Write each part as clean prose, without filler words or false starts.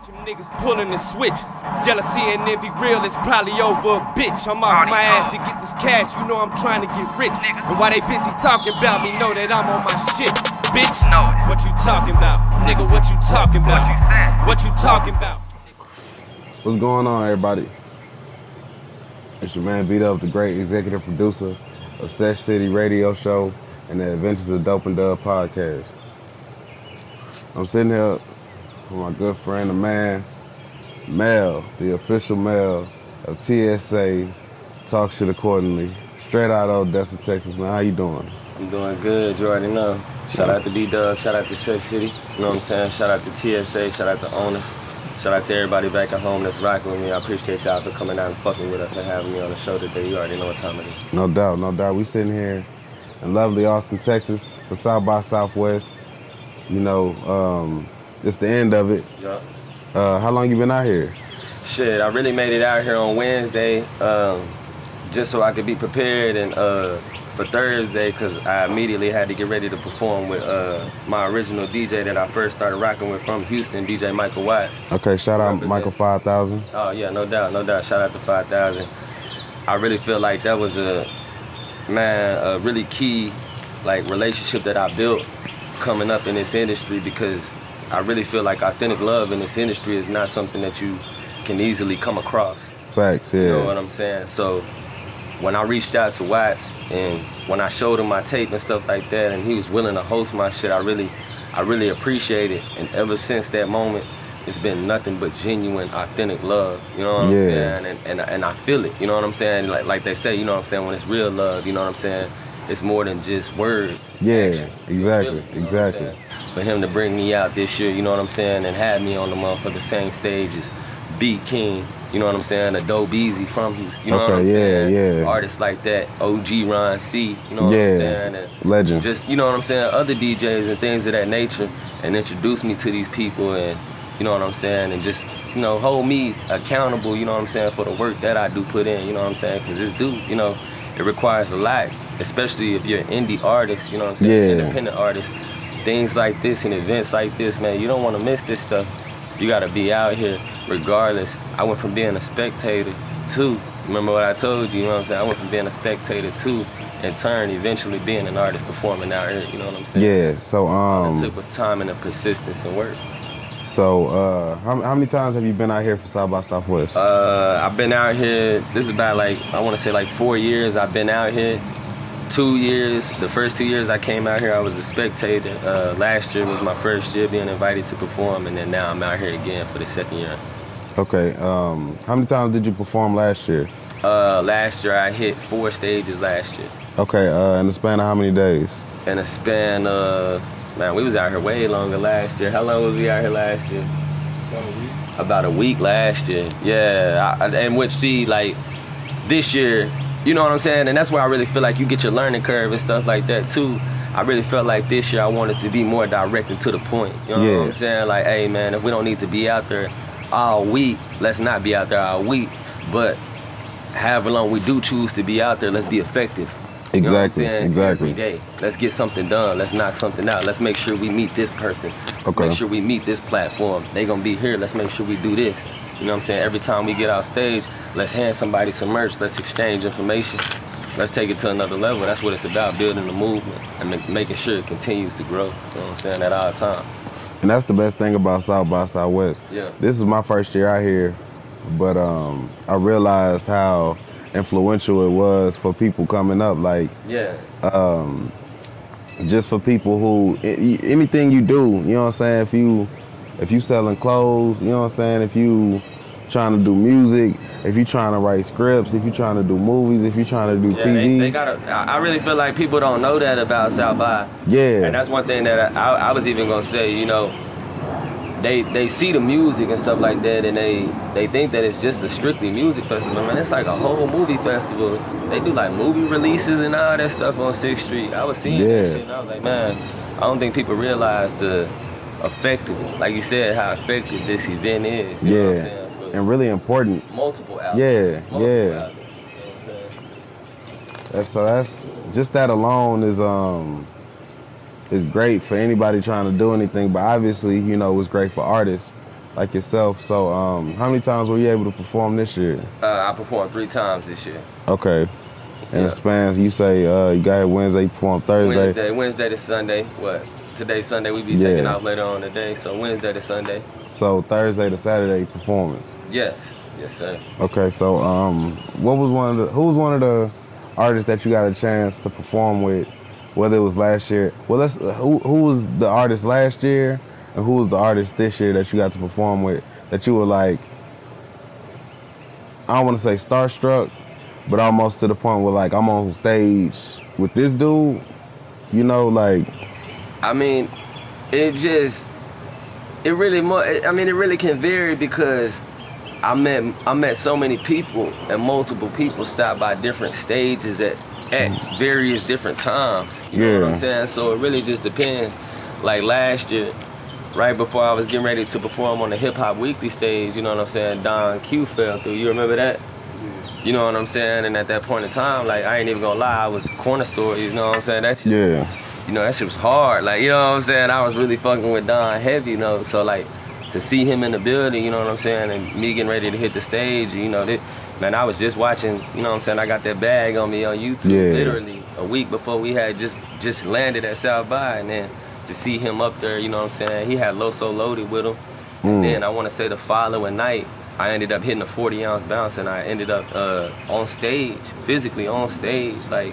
Them niggas pulling the switch. Jealousy and envy real, it's probably over a bitch. I'm off my ass to get this cash, you know I'm trying to get rich. And while they busy talking about me, know that I'm on my shit. Bitch, what you talking about? Nigga, what you talking about? What you talking about? What's going on, everybody? It's your man bDuB, the great executive producer of SeshCity radio show and the Adventures of bDuB podcast. I'm sitting here with my good friend, the man, Mel, the official Mel of TSA, Talk Shit Accordingly, straight out of Odessa, Texas, man. How you doing? I'm doing good, you already know. Shout out to bDuB, shout out to SeshCity, you know what I'm saying? Shout out to TSA, shout out to Owner. Shout out to everybody back at home that's rocking with me. I appreciate y'all for coming out and fucking with us and having me on the show today. You already know what time it is. No doubt, no doubt. We sitting here in lovely Austin, Texas for South by Southwest. You know, it's the end of it. Yeah. How long you been out here? Shit, I really made it out here on Wednesday just so I could be prepared and for Thursday, because I immediately had to get ready to perform with my original DJ that I first started rocking with from Houston, DJ Michael Watts. Okay, shout out Michael 5000. Oh yeah, no doubt, no doubt. Shout out to 5000. I really feel like that was a really key relationship that I built coming up in this industry, because I really feel like authentic love in this industry is not something that you can easily come across. Facts, yeah. You know what I'm saying? So when I reached out to Watts and when I showed him my tape and stuff like that, and he was willing to host my shit, I really appreciate it. And ever since that moment, it's been nothing but genuine, authentic love. You know what I'm saying? And I feel it. You know what I'm saying? Like they say, you know what I'm saying? When it's real love, you know what I'm saying? It's more than just words. It's actions. Exactly, it, you know exactly. For him to bring me out this year, you know what I'm saying, and have me on the motherfucking same stage as Beat King, you know what I'm saying, a bDuB from Houston, you know what I'm saying? Yeah. Artists like that, OG Ron C, you know what I'm saying? And legend. Just, you know what I'm saying, other DJs and things of that nature, and introduce me to these people, and you know what I'm saying, and just, you know, hold me accountable, you know what I'm saying, for the work that I do put in, you know what I'm saying, because it's you know, it requires a lot, especially if you're an indie artist, you know what I'm saying, independent artist. Things like this and events like this, man, you don't want to miss this stuff. You got to be out here regardless. I went from being a spectator to, remember what I told you, you know what I'm saying? I went from being a spectator to, in turn, eventually being an artist performing out here, you know what I'm saying? Yeah, so all it took was time and the persistence and work. So, how many times have you been out here for South by Southwest? I've been out here, this is about I want to say 4 years I've been out here. 2 years, the first 2 years I came out here, I was a spectator. Last year was my first year being invited to perform, and then now I'm out here again for the second year. Okay, how many times did you perform last year? Last year I hit 4 stages last year. Okay, in the span of how many days? In the span of, man, we was out here way longer last year. How long was we out here last year? About a week. About a week last year, yeah. And which, see, this year, you know what I'm saying? And that's where I really feel like you get your learning curve and stuff like that too. I really felt like this year I wanted to be more direct and to the point. You know what I'm saying? Like, hey man, if we don't need to be out there all week, let's not be out there all week. But however long we do choose to be out there, let's be effective. You know what I'm saying? Exactly. Every day. Let's get something done. Let's knock something out. Let's make sure we meet this person. Let's make sure we meet this platform. They gonna be here. Let's make sure we do this. You know what I'm saying? Every time we get off stage, let's hand somebody some merch. Let's exchange information. Let's take it to another level. That's what it's about, building the movement and making sure it continues to grow. You know what I'm saying? At all times. And that's the best thing about South by Southwest. Yeah. This is my first year out here, but I realized how influential it was for people coming up. Just for people who, anything you do, you know what I'm saying? If you selling clothes, you know what I'm saying? If you trying to do music, if you trying to write scripts, if you trying to do movies, if you trying to do TV. They gotta, I really feel like people don't know that about South by. Yeah. And that's one thing that I was even gonna say, you know, they see the music and stuff like that, and they think that it's just a strictly music festival. Man, it's like a whole movie festival. They do movie releases and all that stuff on 6th Street. I was seeing that shit and I was like, man, I don't think people realize the effective, like you said, how effective this event is. You know what I'm saying? For and really important. Multiple outlets. Multiple outlets. So that's just that alone is great for anybody trying to do anything. But obviously, you know, it's great for artists like yourself. So how many times were you able to perform this year? I performed 3 times this year. Okay. And it spans, you say you got here Wednesday, you perform Thursday? Wednesday to Sunday. What? Today's Sunday, we be taking off later on today, so Wednesday to Sunday. So Thursday to Saturday performance? Yes. Yes, sir. Okay, so who was one of the artists that you got a chance to perform with, whether it was last year? Well, who was the artist last year, and who was the artist this year that you got to perform with, that you were like, I don't want to say starstruck, but almost to the point where like I'm on stage with this dude, you know, like. I mean, it really can vary because I met so many people, and multiple people stop by different stages at various different times. You know what I'm saying? So it really just depends. Like last year, right before I was getting ready to perform on the Hip Hop Weekly stage, you know what I'm saying, Don Q fell through. You remember that? You know what I'm saying? And at that point in time, like, I ain't even gonna lie, I was corner store, you know what I'm saying? That shit, you know, that shit was hard. Like, you know what I'm saying? I was really fucking with Don heavy, you know? So, like, to see him in the building, you know what I'm saying? And me getting ready to hit the stage, you know, man, I was just watching, you know what I'm saying? I got that bag on me on YouTube, literally, a week before we had just landed at South by. And then to see him up there, you know what I'm saying? He had Loso loaded with him. And then I want to say the following night, I ended up hitting a 40-ounce bounce, and I ended up on stage, physically on stage, like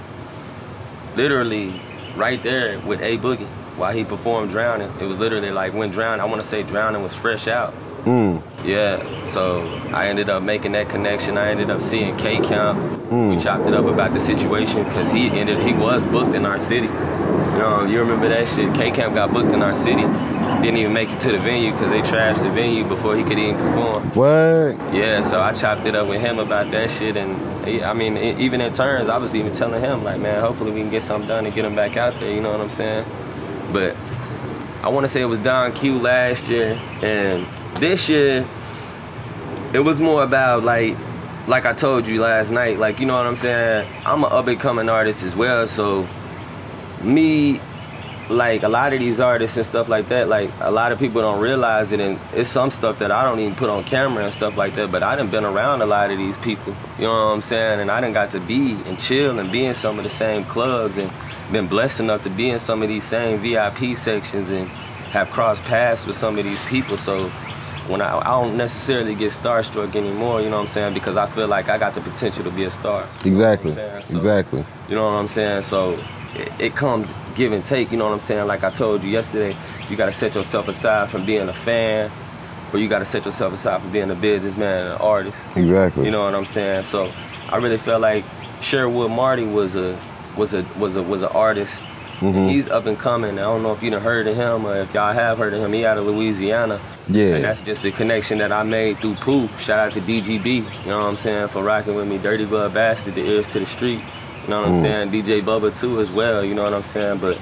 literally right there with A Boogie while he performed Drowning. It was literally like when Drowning, I want to say Drowning was fresh out. Yeah, so I ended up making that connection. I ended up seeing K-Camp. We chopped it up about the situation because he was booked in our city. You know, you remember that shit? K-Camp got booked in our city. Didn't even make it to the venue because they trashed the venue before he could even perform. What? Yeah, so I chopped it up with him about that shit, and I mean, even in turns, I was even telling him, like, man, hopefully we can get something done and get him back out there, you know what I'm saying? But I want to say it was Don Q last year, and this year, it was more about, like I told you last night, like, you know what I'm saying? I'm an up-and-coming artist as well, so me, like a lot of these artists and stuff like that, like a lot of people don't realize it, and it's some stuff that I don't even put on camera and stuff like that, but I done been around a lot of these people, you know what I'm saying, and I done got to be and chill and be in some of the same clubs and been blessed enough to be in some of these same VIP sections and have crossed paths with some of these people. So when I don't necessarily get starstruck anymore, you know what I'm saying, because I feel like I got the potential to be a star. Exactly, so, exactly. You know what I'm saying? So it comes give and take, you know what I'm saying? Like I told you yesterday, you gotta set yourself aside from being a fan, or you gotta set yourself aside from being a businessman and an artist. Exactly. You know what I'm saying? So I really felt like Sherwood Marty was an artist. He's up and coming. I don't know if you done heard of him or if y'all have heard of him. He out of Louisiana. Yeah. And that's just the connection that I made through Pooh. Shout out to DGB, you know what I'm saying, for rocking with me. Dirty Glove Bastard, the ears to the street. You know what I'm saying? DJ Bubba too as well, you know what I'm saying? But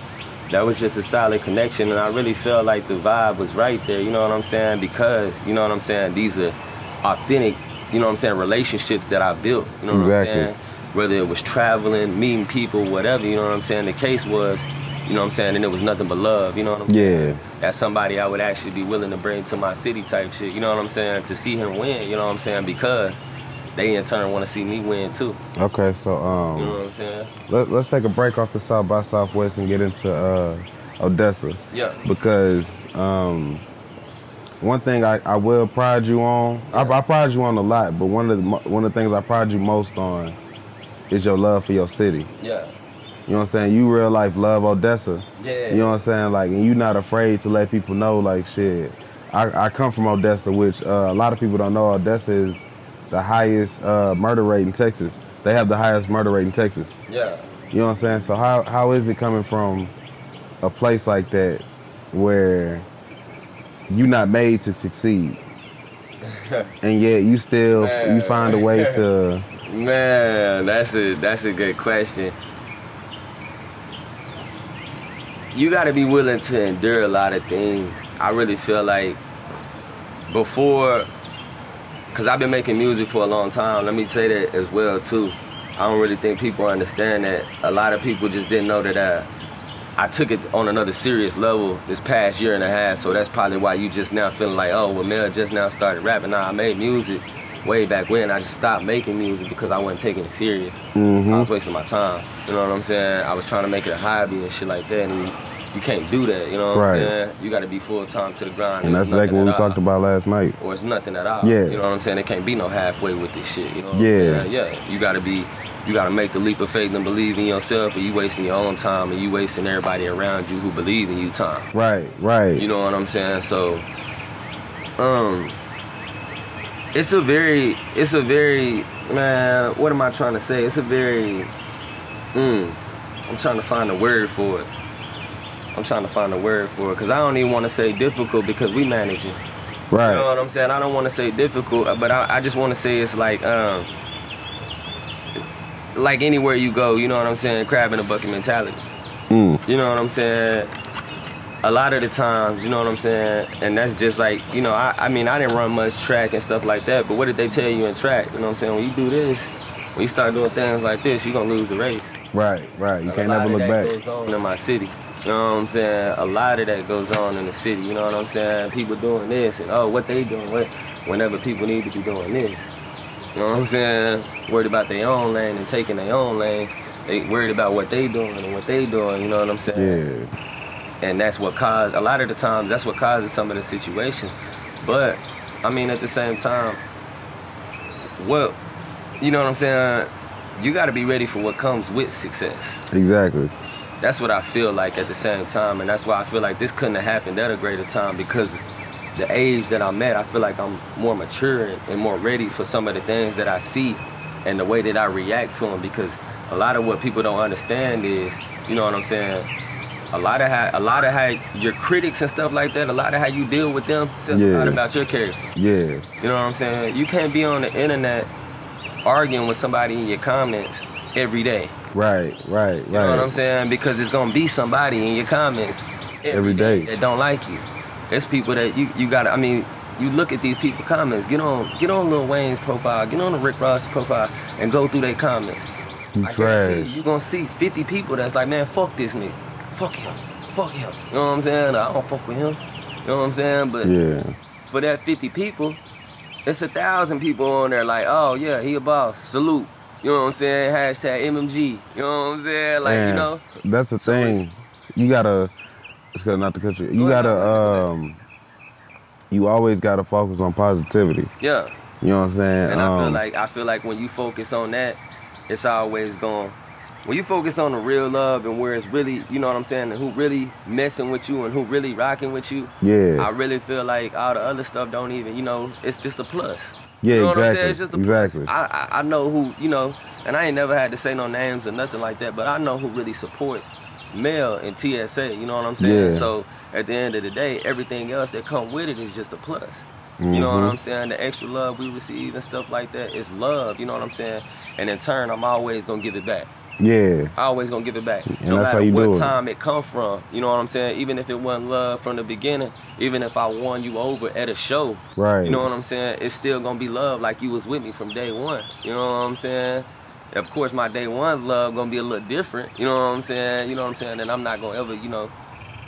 that was just a solid connection, and I really felt like the vibe was right there, you know what I'm saying? Because, you know what I'm saying, these are authentic, you know what I'm saying, relationships that I built, you know what I'm saying? Whether it was traveling, meeting people, whatever, you know what I'm saying? The case was, you know what I'm saying, and it was nothing but love, you know what I'm saying? Yeah. That's somebody I would actually be willing to bring to my city type shit, you know what I'm saying? To see him win, you know what I'm saying? Because they in turn want to see me win too. Okay, so you know what I'm saying? Let's take a break off the South by Southwest and get into Odessa. Yeah. Because one thing I will pride you on, I pride you on a lot, but one of the things I pride you most on is your love for your city. Yeah. You know what I'm saying? You real life love Odessa. Yeah. You know what I'm saying? Like, and you not afraid to let people know, like, shit. I come from Odessa, which a lot of people don't know. Odessa is the highest murder rate in Texas. They have the highest murder rate in Texas. Yeah. You know what I'm saying? So how is it coming from a place like that where you're not made to succeed, and yet you still you find a way to? Man, that's a good question. You got to be willing to endure a lot of things. I really feel like before, because I've been making music for a long time, let me say that as well too. I don't really think people understand that. A lot of people just didn't know that I took it on another serious level this past year and a half, so that's probably why you just now feeling like, oh, well, Mel just now started rapping. Nah, I made music way back when. I just stopped making music because I wasn't taking it serious. I was wasting my time. You know what I'm saying? I was trying to make it a hobby and shit like that, and you can't do that. You know what I'm saying? You got to be full time to the grind. And that's exactly what we talked about last night. Or it's nothing at all. Yeah. You know what I'm saying? There can't be no halfway with this shit. You know what I'm saying? Yeah. You gotta make the leap of faith and believe in yourself, or you wasting your own time and you wasting everybody around you who believe in you time. Right. You know what I'm saying? So, it's a very, man, what am I trying to say? It's a very, I'm trying to find a word for it. Because I don't even want to say difficult because we manage it. Right. You know what I'm saying? I don't want to say difficult, but I just want to say it's like anywhere you go, you know what I'm saying, crab in a bucket mentality. You know what I'm saying? A lot of the times, you know what I'm saying, and that's just like, you know, I mean, I didn't run much track and stuff like that, but what did they tell you in track? You know what I'm saying? When you do this, when you start doing things like this, you're going to lose the race. Right. You can't never look back. A lot of that goes on in my city. You know what I'm saying? A lot of that goes on in the city, you know what I'm saying? People doing this and, oh, what they doing? Whenever people need to be doing this. You know what I'm saying? Worried about their own lane and taking their own lane. They worried about what they doing and what they doing, you know what I'm saying? Yeah. And that's what caused, a lot of the times, that's what causes some of the situations. But, I mean, at the same time, you know what I'm saying? You got to be ready for what comes with success. Exactly. That's what I feel like at the same time, and that's why I feel like this couldn't have happened at a greater time, because the age that I'm at, I feel like I'm more mature and more ready for some of the things that I see and the way that I react to them, because a lot of what people don't understand is, you know what I'm saying, a lot of how your critics and stuff like that, a lot of how you deal with them says a lot about your character. Yeah. You know what I'm saying? You can't be on the internet arguing with somebody in your comments every day. Right. You know what I'm saying? Because it's gonna be somebody in your comments every day that don't like you. It's people that you gotta, I mean, you look at these people's comments, get on Lil Wayne's profile, get on the Rick Ross profile, and go through their comments. You trash. You're gonna see 50 people that's like, man, fuck this nigga. Fuck him. You know what I'm saying? I don't fuck with him. You know what I'm saying? But for that 50 people, it's 1,000 people on there like, oh yeah, he a boss. Salute. You know what I'm saying? Hashtag MMG. You know what I'm saying? Like, you know? That's the thing. You gotta, it's not the country. You gotta, you always gotta focus on positivity. Yeah. You know what I'm saying? And I feel like when you focus on that, it's always going. When you focus on the real love and where it's really, you know what I'm saying, and who really messing with you and who really rocking with you, I really feel like all the other stuff don't even, you know, it's just a plus. Yeah, you know exactly. What I'm saying? It's just a plus. I know who, you know, and I ain't never had to say no names or nothing like that, but I know who really supports Mel and TSA, you know what I'm saying? Yeah. So at the end of the day, everything else that come with it is just a plus. You know what I'm saying? The extra love we receive and stuff like that is love, you know what I'm saying? And in turn, I'm always gonna give it back. Yeah. I always gonna give it back. And no that's matter how you what do it. time it come from. You know what I'm saying? Even if it wasn't love from the beginning, even if I won you over at a show, Right. you know what I'm saying? It's still gonna be love like you was with me from day one. You know what I'm saying? Of course my day one love gonna be a little different. You know what I'm saying? You know what I'm saying? And I'm not gonna ever, you know,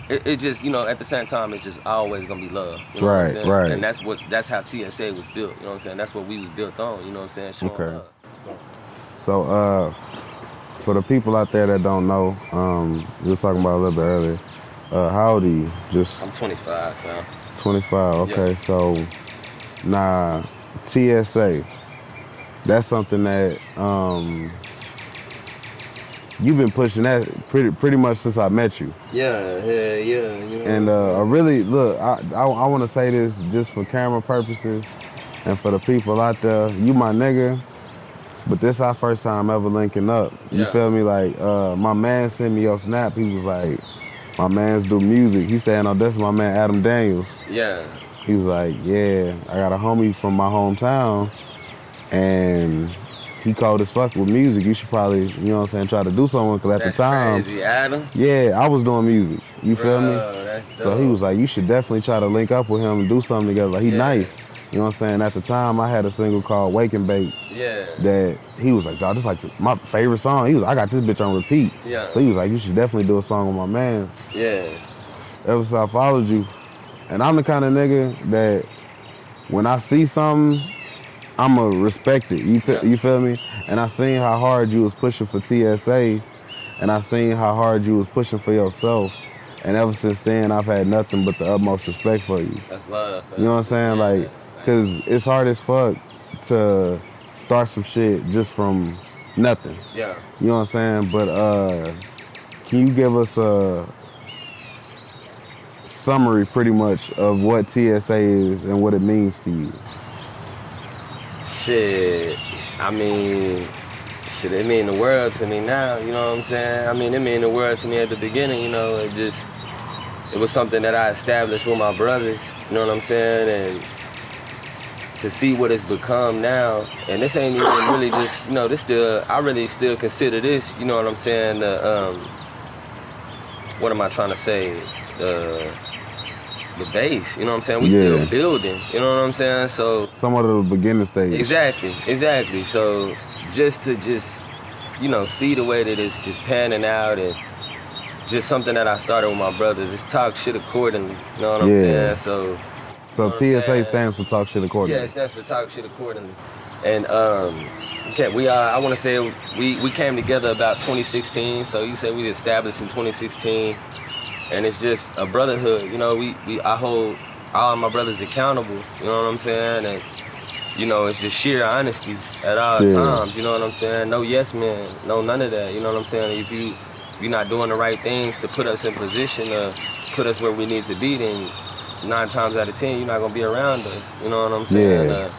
it just, you know, at the same time, it's just always gonna be love. You know what I'm saying? Right. And that's how TSA was built. You know what I'm saying? That's what we was built on. You know what I'm saying? Showing love. So, for the people out there that don't know, we were talking about a little bit earlier. How old are you? I'm 25 now. 25. Okay. Yeah. So, now TSA. That's something that you've been pushing that pretty much since I met you. Yeah. You know And I really look. I want to say this just for camera purposes, and for the people out there. You my nigga. But this our first time ever linking up. You feel me? Like, my man sent me your snap. He was like, my mans do music. He said, no, that's my man Adam Daniels. Yeah. He was like, yeah, I got a homie from my hometown, and he cold as fuck with music. You should probably, you know what I'm saying, try to do something. Because at the time, crazy, Adam. Yeah, I was doing music. You feel me? So he was like, you should definitely try to link up with him and do something together. Like, he nice. You know what I'm saying? At the time, I had a single called Wake and Bake. Yeah. That he was like, dog, this is like my favorite song. He was, I got this bitch on repeat. Yeah. So he was like, you should definitely do a song with my man. Yeah. Ever since I followed you, and I'm the kind of nigga that when I see something, I'ma respect it. You feel me? And I seen how hard you was pushing for TSA, and I seen how hard you was pushing for yourself. And ever since then, I've had nothing but the utmost respect for you. That's love. You know what I'm saying? Like, cause it's hard as fuck to start some shit just from nothing. Yeah. You know what I'm saying? But can you give us a summary pretty much of what TSA is and what it means to you? Shit, I mean, shit, it mean the world to me now, you know what I'm saying? I mean, it mean the world to me at the beginning, you know, it was something that I established with my brothers, you know what I'm saying? And to see what it's become now, and this ain't even really just, you know, I really still consider this, you know what I'm saying, what am I trying to say? The base, you know what I'm saying? We still building, you know what I'm saying? So somewhat of the beginning stage. Exactly. So just to you know, see the way that it's just panning out, and just something that I started with my brothers, is talk shit accordingly, you know what I'm saying? So TSA stands for talk shit accordingly. Yeah, it stands for talk shit accordingly. And I want to say we came together about 2016. So you said we established in 2016. And it's just a brotherhood, you know, I hold all my brothers accountable, you know what I'm saying? And, you know, it's just sheer honesty at all times, you know what I'm saying? No yes man, no none of that, you know what I'm saying? If you're not doing the right things to put us in position to put us where we need to be, then 9 times out of 10, you're not gonna be around us, you know what I'm saying?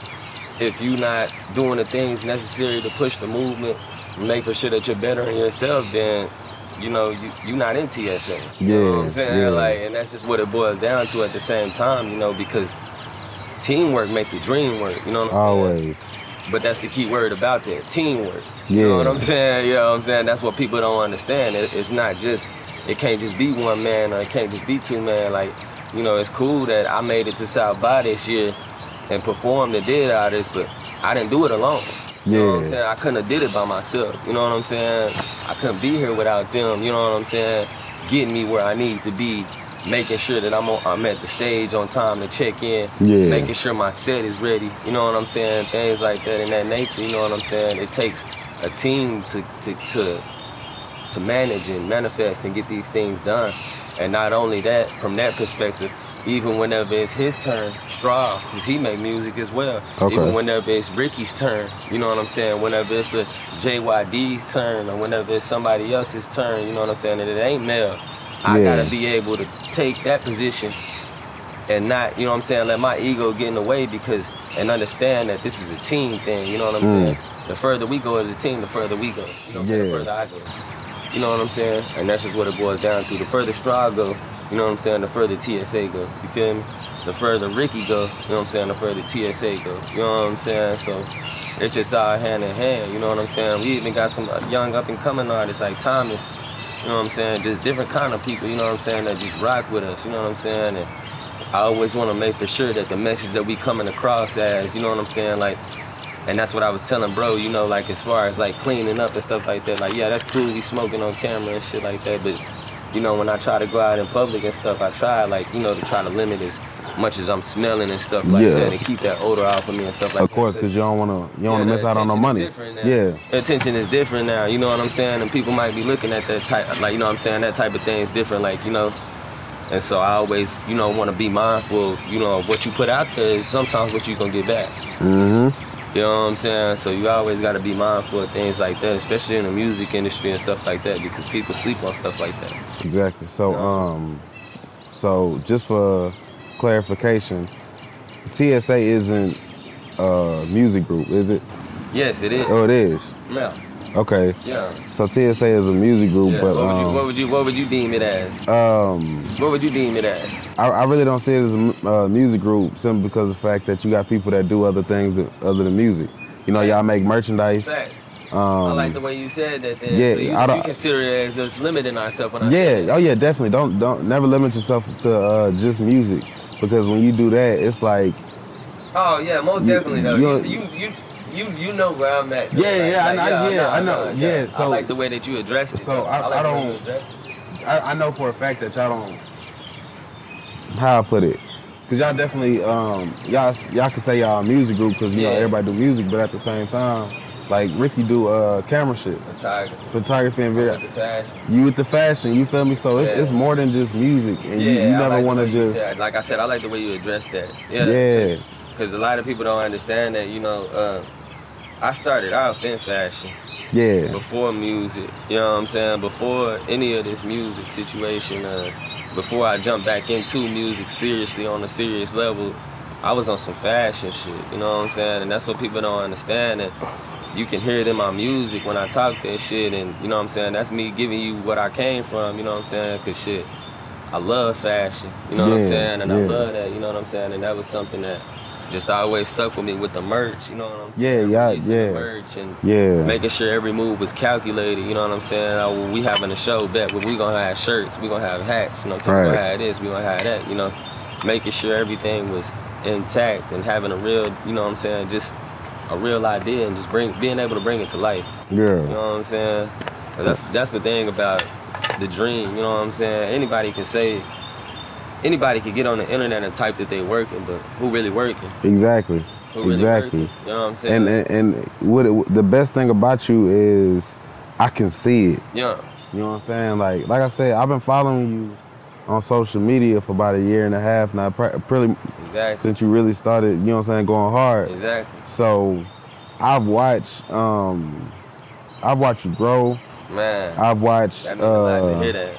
If you're not doing the things necessary to push the movement, make for sure that you're bettering yourself, then you know, you're not in TSA. You know what I'm saying? Like, and that's just what it boils down to at the same time, you know, because teamwork make the dream work, you know what I'm saying? But that's the key word about that, teamwork. You know what I'm saying? You know what I'm saying? That's what people don't understand. It's not just, it can't just be one man, or it can't just be 2 men. Like, you know, it's cool that I made it to South by this year and performed and did all this, but I didn't do it alone. You know what I'm saying? I couldn't have did it by myself. You know what I'm saying? I couldn't be here without them. You know what I'm saying? Getting me where I need to be, making sure that I'm at the stage on time to check in, making sure my set is ready. You know what I'm saying? Things like that in that nature. You know what I'm saying? It takes a team to manage and manifest and get these things done. And not only that, from that perspective, even whenever it's his turn, Straw, because he make music as well. Even whenever it's Ricky's turn, you know what I'm saying? Whenever it's a JYD's turn, or whenever it's somebody else's turn, you know what I'm saying? And it ain't Mel. I gotta be able to take that position and not, you know what I'm saying, let my ego get in the way, and understand that this is a team thing, you know what I'm saying? The further we go as a team, the further we go. You know what I'm saying? The further I go. You know what I'm saying? And that's just what it boils down to. The further Straw go, you know what I'm saying, the further TSA go. You feel me? The further Ricky go, you know what I'm saying, the further TSA go. You know what I'm saying? So it's just all hand in hand, you know what I'm saying? We even got some young up and coming artists like Thomas, you know what I'm saying? Just different kind of people, you know what I'm saying, that just rock with us, you know what I'm saying? And I always want to make for sure that the message that we coming across as, you know what I'm saying, like, and that's what I was telling bro, you know, like as far as like cleaning up and stuff like that, like yeah, that's cool, we smoking on camera and shit like that, but you know, when I try to go out in public and stuff, I try, like, you know, to try to limit as much as I'm smelling and stuff like that, and keep that odor off of me and stuff like that. Of course, because you don't want to miss out on no money. The attention is different now, you know what I'm saying? And people might be looking at that type, like, you know what I'm saying, that type of thing is different, like, you know. And so I always, you know, want to be mindful, you know, what you put out there is sometimes what you're going to get back. You know what I'm saying? So you always got to be mindful of things like that, especially in the music industry and stuff like that, because people sleep on stuff like that. Exactly. So, so just for clarification, TSA isn't a music group, is it? Yes, it is. Oh, it is? Yeah. Okay. Yeah. So TSA is a music group, but what would you deem it as? What would you deem it as? I really don't see it as a music group simply because of the fact that you got people that do other things other than music. You know, y'all make merchandise. I like the way you said that. Then. Yeah, so you consider it as us limiting ourselves. Oh yeah, definitely. Don't never limit yourself to just music, because when you do that, it's like Oh yeah, most definitely though. You know where I'm at. Though. I know. Yeah, so I like the way that you addressed it. So I don't. I know for a fact that y'all don't. How I put it, cause y'all definitely y'all can say y'all a music group, cause you know everybody do music, but at the same time, like Ricky do camera shit, photography and video. With the fashion. You with the fashion, you feel me? So it's more than just music, and you never want to just. Like I said, I like the way you address that. Yeah. Because a lot of people don't understand that. You know, I started off in fashion. Yeah. Before music, you know what I'm saying? Before any of this music situation, before I jumped back into music seriously on a serious level, I was on some fashion shit, you know what I'm saying? And that's what people don't understand, that you can hear it in my music when I talk that shit, and you know what I'm saying? That's me giving you what I came from, you know what I'm saying? Cause shit, I love fashion, you know what I'm saying? And I love that, you know what I'm saying? And that was something that just always stuck with me with the merch, you know what I'm saying? The merch and making sure every move was calculated, you know what I'm saying? We having a show, bet we gonna have shirts, we gonna have hats, you know what I'm saying? We gonna have this, we gonna have that, you know? Making sure everything was intact and having a real, you know what I'm saying, just a real idea and just being able to bring it to life. Yeah. You know what I'm saying? That's the thing about the dream, you know what I'm saying? Anybody can get on the internet and type that they working, but who really working? Exactly. Who really working? You know what I'm saying? And the best thing about you is I can see it. Yeah. You know what I'm saying? Like I said, I've been following you on social media for about 1.5 years now, pretty since you really started, you know what I'm saying, going hard. Exactly. So I've watched you grow. Man. I've watched that means a lot to hear that.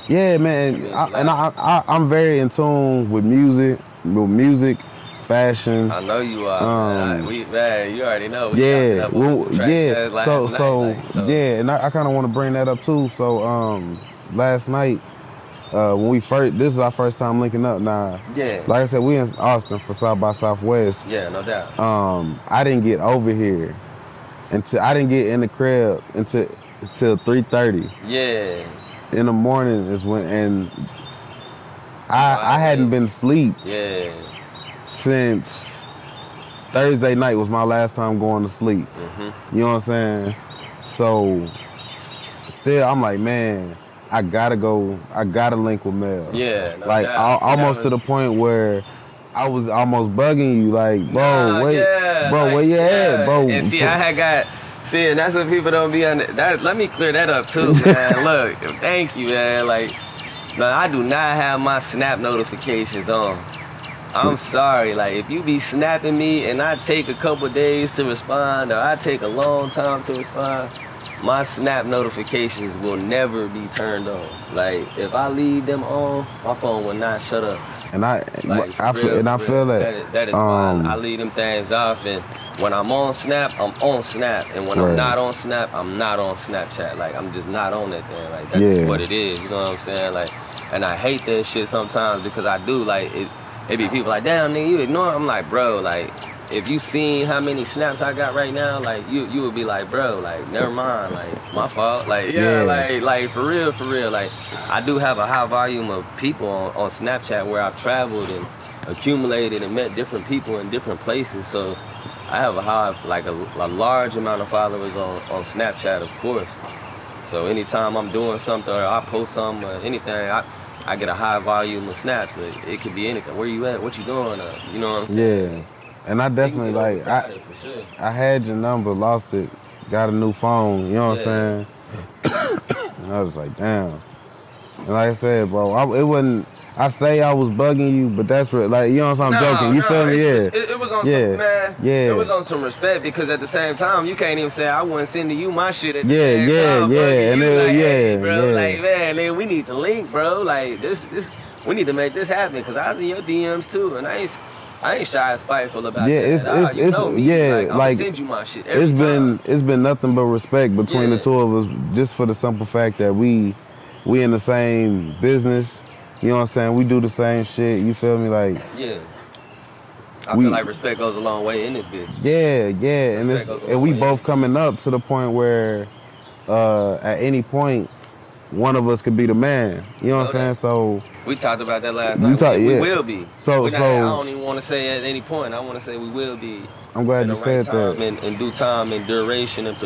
Yeah, man, I'm very in tune with music, fashion. I know you are. Man, you already know. And I kind of want to bring that up too. So last night, when this is our first time linking up. Now, like I said, we in Austin for South by Southwest. Yeah, no doubt. I didn't get over here I didn't get in the crib until 3:30. Yeah. In the morning is when, and I hadn't been asleep since Thursday night was my last time going to sleep. You know what I'm saying? So still, I'm like, man, I gotta link with Mel. Yeah. No like doubt. almost to the point where I was almost bugging you, like, bro, where you at, bro? And see, and that's what people don't be under. Let me clear that up too, man. Look, thank you, man. Like, no, I do not have my Snap notifications on. I'm sorry. Like, if you be snapping me and I take a couple days to respond, or I take a long time to respond, my Snap notifications will never be turned on. Like, if I leave them on, my phone will not shut up. And I feel that. That is fine. I leave them things off, and when I'm on Snap, I'm on Snap, and when I'm not on Snap, I'm not on Snapchat. Like, I'm just not on that thing. Like, that's what it is. You know what I'm saying? Like, and I hate that shit sometimes because I do. Like, it be people like, damn, nigga, you ignore. I'm like, bro, like, if you seen how many snaps I got right now, like, you would be like, bro, like, never mind, like, my fault, like, like, for real, like, I do have a high volume of people on Snapchat where I've traveled and accumulated and met different people in different places, so I have a large amount of followers on Snapchat, of course. So anytime I'm doing something or I post something or anything, I get a high volume of snaps. It could be anything. Where you at? What you doing? You know what I'm saying? Yeah. And I definitely, like, I had your number, lost it, got a new phone, you know what I'm saying? And I was like, damn. And like I said, bro, it wasn't, I say I was bugging you, but that's real, like, you know what I'm saying? I'm joking, you feel me? It was on some, man, it was on some respect, because at the same time, you can't even say I wasn't sending you my shit at the same time. And you, like, hey, bro, like, man, we need to link, bro, like, this, we need to make this happen, because I was in your DMs too, and I ain't shy and spiteful about that. You know me. Like, I'll send you my shit every time. It's been nothing but respect between the two of us, just for the simple fact that we in the same business. You know what I'm saying? We do the same shit. You feel me? Like, I feel like respect goes a long way in this business. And we both coming up to the point where, at any point, one of us could be the man. You know what I'm saying? So we talked about that last night. We will be. So I don't even want to say at any point. I want to say we will be. I'm glad you said that. In due time and duration, and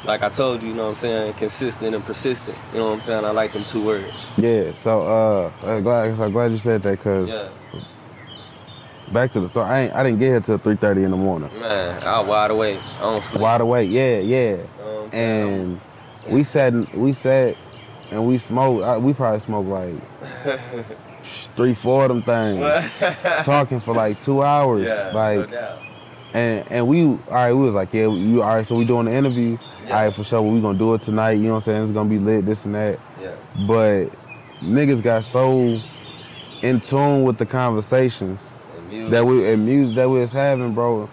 like I told you, you know what I'm saying, consistent and persistent. You know what I'm saying? I like them 2 words. Yeah. So I'm glad you said that, cause back to the story. I didn't get here till 3:30 in the morning. Man, I was wide awake. I don't sleep. Wide awake. Yeah. And we sat and we smoked. We probably smoked like 3-4 of them things, talking for like 2 hours. Yeah, like, no doubt. And we was like, yeah, you all right? So we doing the interview. Yeah. All right, for sure. We gonna do it tonight. You know what I'm saying? It's gonna be lit, this and that. Yeah. But niggas got so in tune with the conversations that music that we was having, bro.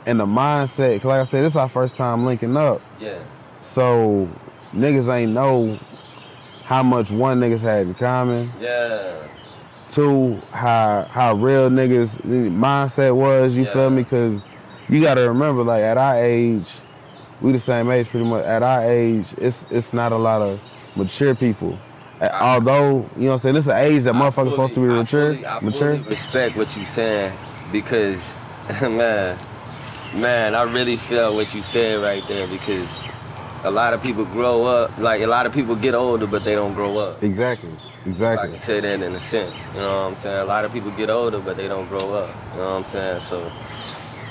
And the mindset, cause like I said, this is our first time linking up. Yeah. So niggas ain't know how much one niggas had in common. Yeah. 2, how real niggas mindset was, you feel me? Cause you gotta remember, like at our age, we the same age pretty much. At our age, it's not a lot of mature people. Although, you know what I'm saying, this is an age that motherfuckers supposed to be mature. I fully respect what you saying because, man, I really feel what you said right there because a lot of people grow up, like a lot of people get older, but they don't grow up. Exactly. I can say that in a sense, you know what I'm saying? A lot of people get older, but they don't grow up, you know what I'm saying? So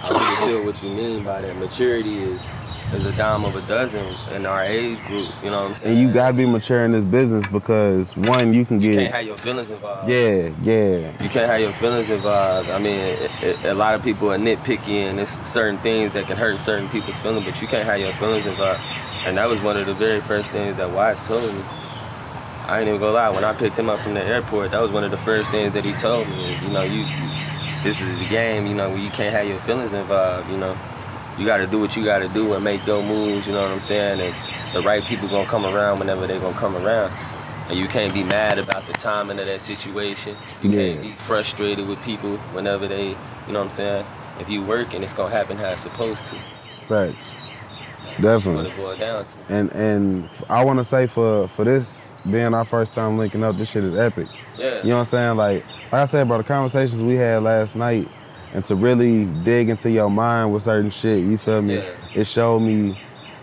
I really feel what you mean by that. Maturity is a dime of a dozen in our age group, you know what I'm saying? And you gotta be mature in this business because one, you can't have your feelings involved. Yeah. You can't have your feelings involved. I mean, a lot of people are nitpicky and there's certain things that can hurt certain people's feelings, but you can't have your feelings involved. And that was one of the very first things that Wise told me. I ain't even gonna lie, when I picked him up from the airport, that was one of the first things that he told me is, you know, this is the game, you know, where you can't have your feelings involved, you know. You gotta do what you gotta do and make your moves, you know what I'm saying? And the right people gonna come around whenever they gonna come around. And you can't be mad about the timing of that situation. You can't be frustrated with people whenever they, you know what I'm saying? If you working, it's gonna happen how it's supposed to. Facts. Definitely. That's what it boils down to. And I wanna say for this being our first time linking up, this shit is epic. Yeah. You know what I'm saying? Like I said, bro, the conversations we had last night, and to really dig into your mind with certain shit, you feel me? Yeah. It showed me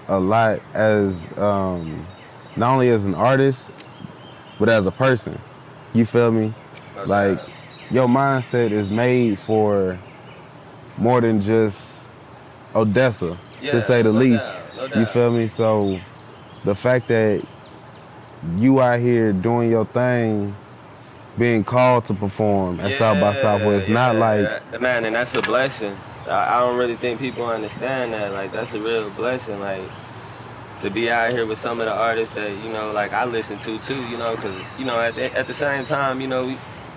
a lot as, not only as an artist, but as a person. You feel me? Okay. Like, your mindset is made for more than just Odessa, to say the least. No doubt. You feel me? So, the fact that you out here doing your thing, being called to perform at South by Southwest, not like... Man, and that's a blessing. I don't really think people understand that. Like, that's a real blessing. Like, to be out here with some of the artists that, you know, like I listen to too, you know, because, you know, at the same time, you know,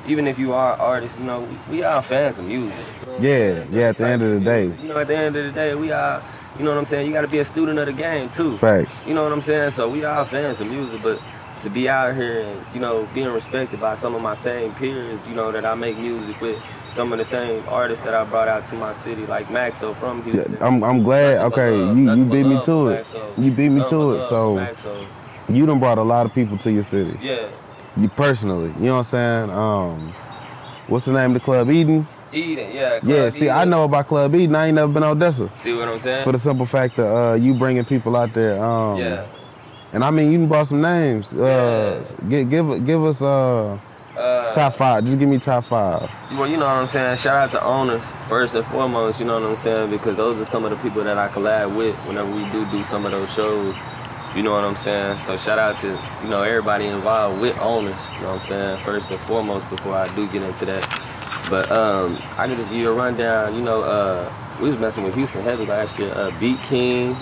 even if you are artists, you know, we are fans of music. You know at the end of the day. You know, at the end of the day, we are, you know what I'm saying, you got to be a student of the game too. Facts. You know what I'm saying? So we are fans of music, but to be out here and, you know, being respected by some of my same peers, you know, that I make music with, some of the same artists that I brought out to my city, like Maxo from Houston. Yeah, I'm glad. Okay, you beat me to it. You beat me to it. So you done brought a lot of people to your city. Yeah. You personally, you know what I'm saying? What's the name of the club? Eden? Eden, yeah. Yeah, see, I know about Club Eden. I ain't never been to Odessa. See what I'm saying? For the simple fact that you bringing people out there. Yeah. And I mean, you can brought some names. Give us top 5. Just give me top 5. Well, you know what I'm saying? Shout out to owners, first and foremost, you know what I'm saying? Because those are some of the people that I collab with whenever we do some of those shows. You know what I'm saying? So shout out to, you know, everybody involved with owners, you know what I'm saying? First and foremost before I do get into that. But I can just give you a rundown, you know, we was messing with Houston heavy last year. Beat King,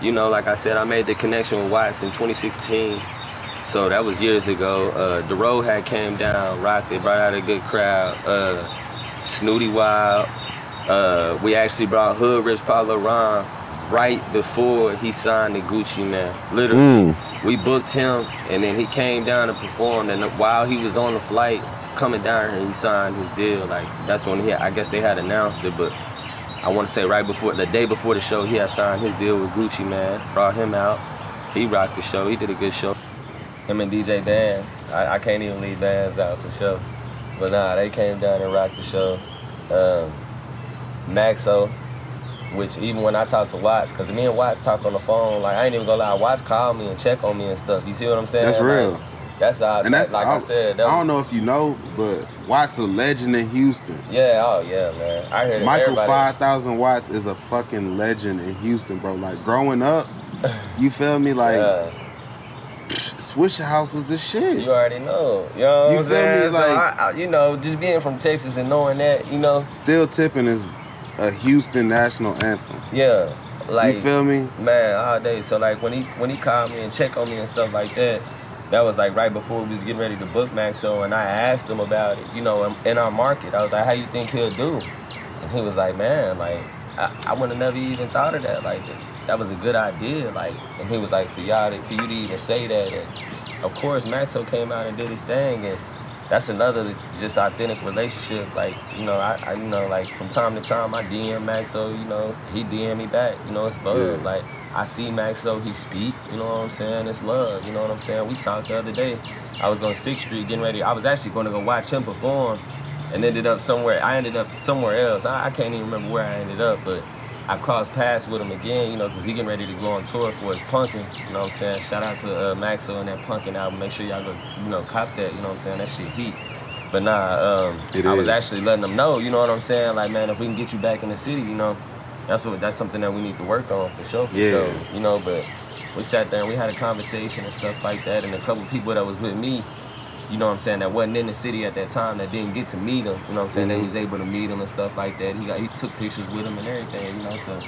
you know, like I said, I made the connection with Watts in 2016. So that was years ago. The Road had came down, rocked it, brought out a good crowd. Snooty Wild. We actually brought Hood Rich Paulo Ron right before he signed the Gucci Man. Literally. We booked him and then he came down to perform, and while he was on the flight coming down here, he signed his deal. Like, that's when I guess they had announced it, but I want to say right before, the day before the show, he had signed his deal with Gucci Man, brought him out. He rocked the show, he did a good show. Him and DJ Dan. I can't even leave Dan's out for sure. But nah, they came down and rocked the show. Maxo, which even when I talk to Watts, because me and Watts talk on the phone, like I ain't even gonna lie, Watts call me and check on me and stuff. You see what I'm saying? That's real. Like, that's how, and that's, like I said. I don't know if you know, but Watts a legend in Houston. Yeah, oh yeah, man. I heard Michael 5,000 Watts is a fucking legend in Houston, bro. Like growing up, you feel me? Like Swisher House was the shit. You already know. You know what I'm saying? Me? Like, so you know, just being from Texas and knowing that, you know. Still Tipping is a Houston national anthem. Yeah. Like, you feel me? Man, all day. So like when he called me and checked on me and stuff like that, that was like right before we was getting ready to book Maxo, and I asked him about it, you know, in our market. I was like, how you think he'll do? And he was like, man, like, I would have never even thought of that. Like, that was a good idea. Like, and he was like, for you to even say that. And of course, Maxo came out and did his thing, and that's another just authentic relationship. Like, you know, I you know, like from time to time, I DM Maxo, you know, he DM me back. You know, it's love. Yeah. Like, I see Maxo, he speak, you know what I'm saying? It's love, you know what I'm saying? We talked the other day. I was on 6th Street getting ready. I was actually going to go watch him perform and ended up somewhere. I ended up somewhere else. I can't even remember where I ended up, but I crossed paths with him again, you know, because he getting ready to go on tour for his punkin', you know what I'm saying? Shout out to Maxo and that punkin' album. Make sure y'all go, you know, cop that, you know what I'm saying? That shit heat. But nah, I was actually letting them know, you know what I'm saying? Like, man, if we can get you back in the city, you know, that's something that we need to work on for sure, you know. But we sat there and we had a conversation and stuff like that, and a couple people that was with me, you know what I'm saying, that wasn't in the city at that time, that didn't get to meet him, you know what I'm saying, they was able to meet him and stuff like that. He took pictures with him and everything, you know. So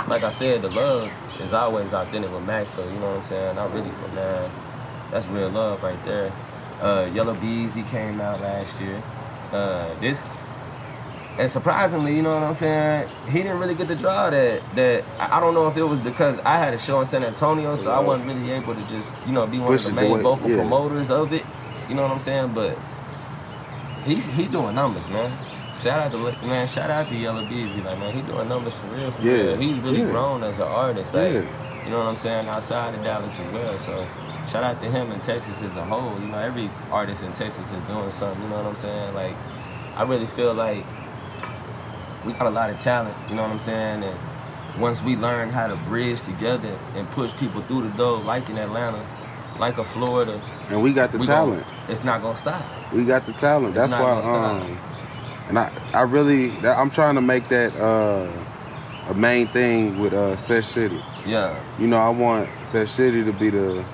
like I said, the love is always authentic with Max, so you know what I'm saying, not really for man, that's real love right there. Yellow Beezy came out last year. And surprisingly, you know what I'm saying, he didn't really get the draw that I don't know if it was because I had a show in San Antonio, so I wasn't really able to just, you know, be one of the main vocal promoters of it. You know what I'm saying? But he doing numbers, man. Shout out to Yellow Beezy, like, man, he doing numbers for real, real. He's really grown as an artist, like, you know what I'm saying, outside of Dallas as well. So shout out to him in Texas as a whole. You know, every artist in Texas is doing something, you know what I'm saying? Like, I really feel like we got a lot of talent, you know what I'm saying? And once we learn how to bridge together and push people through the door, like in Atlanta, like a Florida. And we got the talent. It's not gonna stop. We got the talent. That's why, and I'm trying to make that a main thing with SeshCity. Yeah. You know, I want SeshCity to be the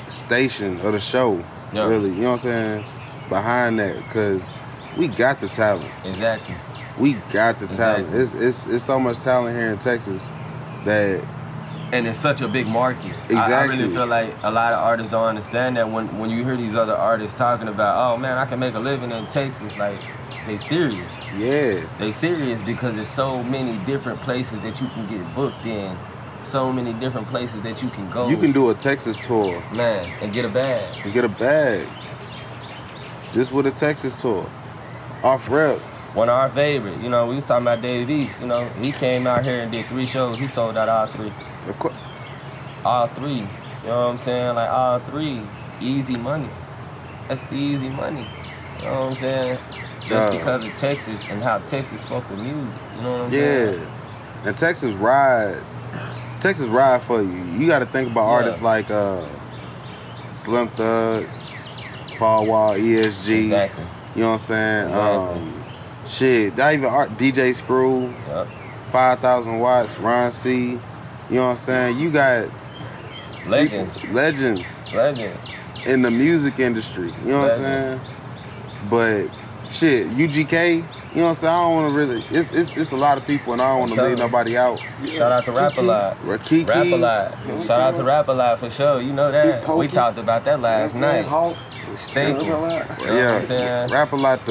station of the show, really. You know what I'm saying? Behind that, because we got the talent. Exactly. We got the talent. It's so much talent here in Texas that. And it's such a big market. Exactly. I really feel like a lot of artists don't understand that when you hear these other artists talking about, oh man, I can make a living in Texas, like, they serious. Yeah. They serious because there's so many different places that you can get booked in. So many different places that you can go. You can do a Texas tour. Man, and get a bag. Just with a Texas tour. Off rep. One of our favorite, you know, we was talking about Dave East, you know, he came out here and did 3 shows. He sold out all 3. All 3. You know what I'm saying? Like, all 3. Easy money. That's easy money. You know what I'm saying? Just because of Texas and how Texas fuck with music. You know what I'm saying? Yeah. And Texas ride for you. You got to think about artists like Slim Thug, Paul Wall, ESG. Exactly. You know what I'm saying? Exactly. Not even DJ Screw, 5,000 Watts, Ron C. You know what I'm saying? You got legends in the music industry. You know what I'm saying? But shit, UGK, you know what I'm saying? I don't want to really. It's a lot of people, and I don't want to leave nobody out. Shout out to Rap A Lot. Kiki. Rap A Lot. Shout out to Rap A Lot for sure. You know that. We talked about that last night. Staple. You know what I'm saying? Rap A Lot.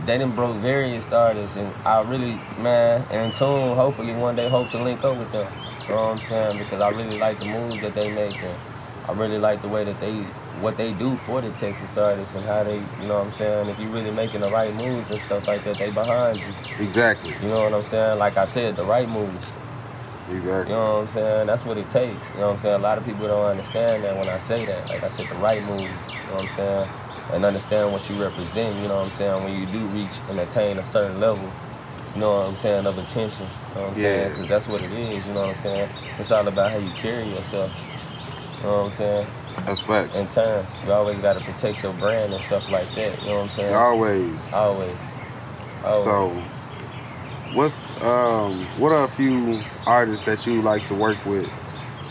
They done broke various artists, and I really, man, and Tune, hopefully one day hope to link up with them. You know what I'm saying? Because I really like the moves that they make, and I really like the way that what they do for the Texas artists and how they, you know what I'm saying? If you really making the right moves and stuff like that, they behind you. Exactly. You know what I'm saying? Like I said, the right moves. Exactly. You know what I'm saying? That's what it takes. You know what I'm saying? A lot of people don't understand that when I say that. Like I said, the right moves. You know what I'm saying? And understand what you represent. You know what I'm saying? When you do reach and attain a certain level, you know what I'm saying, of attention. You know what I'm saying? Because that's what it is. You know what I'm saying? It's all about how you carry yourself. You know what I'm saying? That's facts. In turn, you always got to protect your brand and stuff like that. You know what I'm saying? Always. Always. So, what are a few artists that you like to work with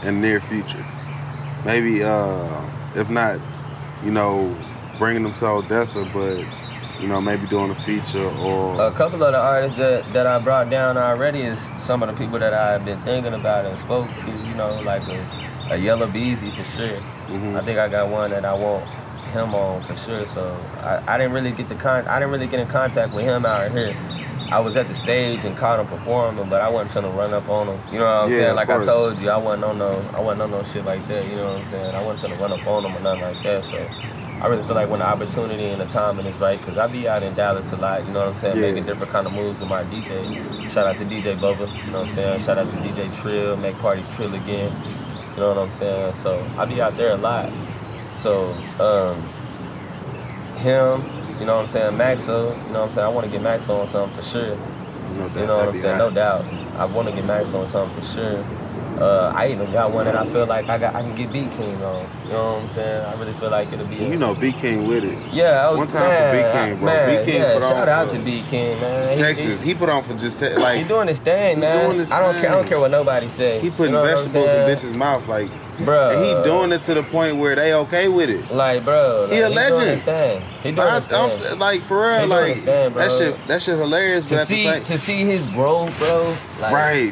in the near future? Maybe, if not, you know, bringing them to Odessa, but, you know, maybe doing a feature or... A couple of the artists that I brought down already is some of the people that I've been thinking about and spoke to, you know, like a Yellow Beezy for sure. Mm-hmm. I think I got one that I want him on for sure. So I didn't really get in contact with him out here. I was at the stage and caught him performing, but I wasn't trying to run up on him. You know what I'm saying? Like I told you, I wasn't on no shit like that. You know what I'm saying? I wasn't trying to run up on him or nothing like that. So I really feel like when the opportunity and the timing is right, because I be out in Dallas a lot. You know what I'm saying? Making different kind of moves with my DJ. Shout out to DJ Bubba. You know what I'm saying? Shout out to DJ Trill. Make party Trill again. You know what I'm saying? So I be out there a lot. So him, you know what I'm saying, Maxo, you know what I'm saying, I want to get Maxo on something for sure. No doubt, you know what I'm saying? No doubt. I want to get Maxo on something for sure. I even got one that I feel like I can get B King on. You know what I'm saying? I really feel like it'll be. You know B King with it. Yeah, one time for B King, bro. Man, B King put on shout out for to B King, man. Texas. He put on for just like he doing his thing, man. I don't care what nobody say. He putting vegetables in bitches' mouth, like, bro. And he doing it to the point where they okay with it. Like, bro, he a legend. He doing his thing. I'm like, for real, like thing, that shit hilarious. To see his growth, bro. Like, right.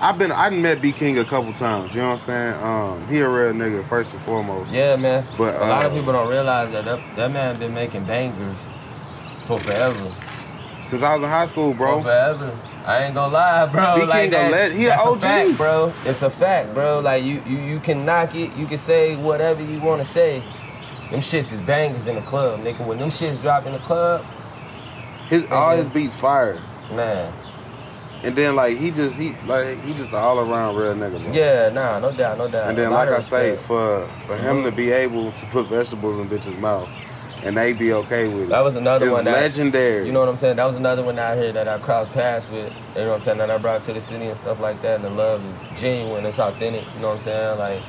I done met B King a couple times. You know what I'm saying? He a real nigga first and foremost. Yeah, man. But a lot of people don't realize that man been making bangers for forever. Since I was in high school, bro. For forever. I ain't gonna lie, bro. B King he an OG, fact, bro. It's a fact, bro. Like you can knock it, you can say whatever you want to say. Them shits is bangers in the club, nigga. When them shits drop in the club, all his beats fire, man. And then like he just an all around real nigga, bro. Yeah, no doubt. And then like I say, for him to be able to put vegetables in bitches' mouth and they be okay with it. That was another one. Legendary. You know what I'm saying? That was another one out here that I crossed paths with. You know what I'm saying? That I brought to the city and stuff like that. And the love is genuine. It's authentic. You know what I'm saying? Like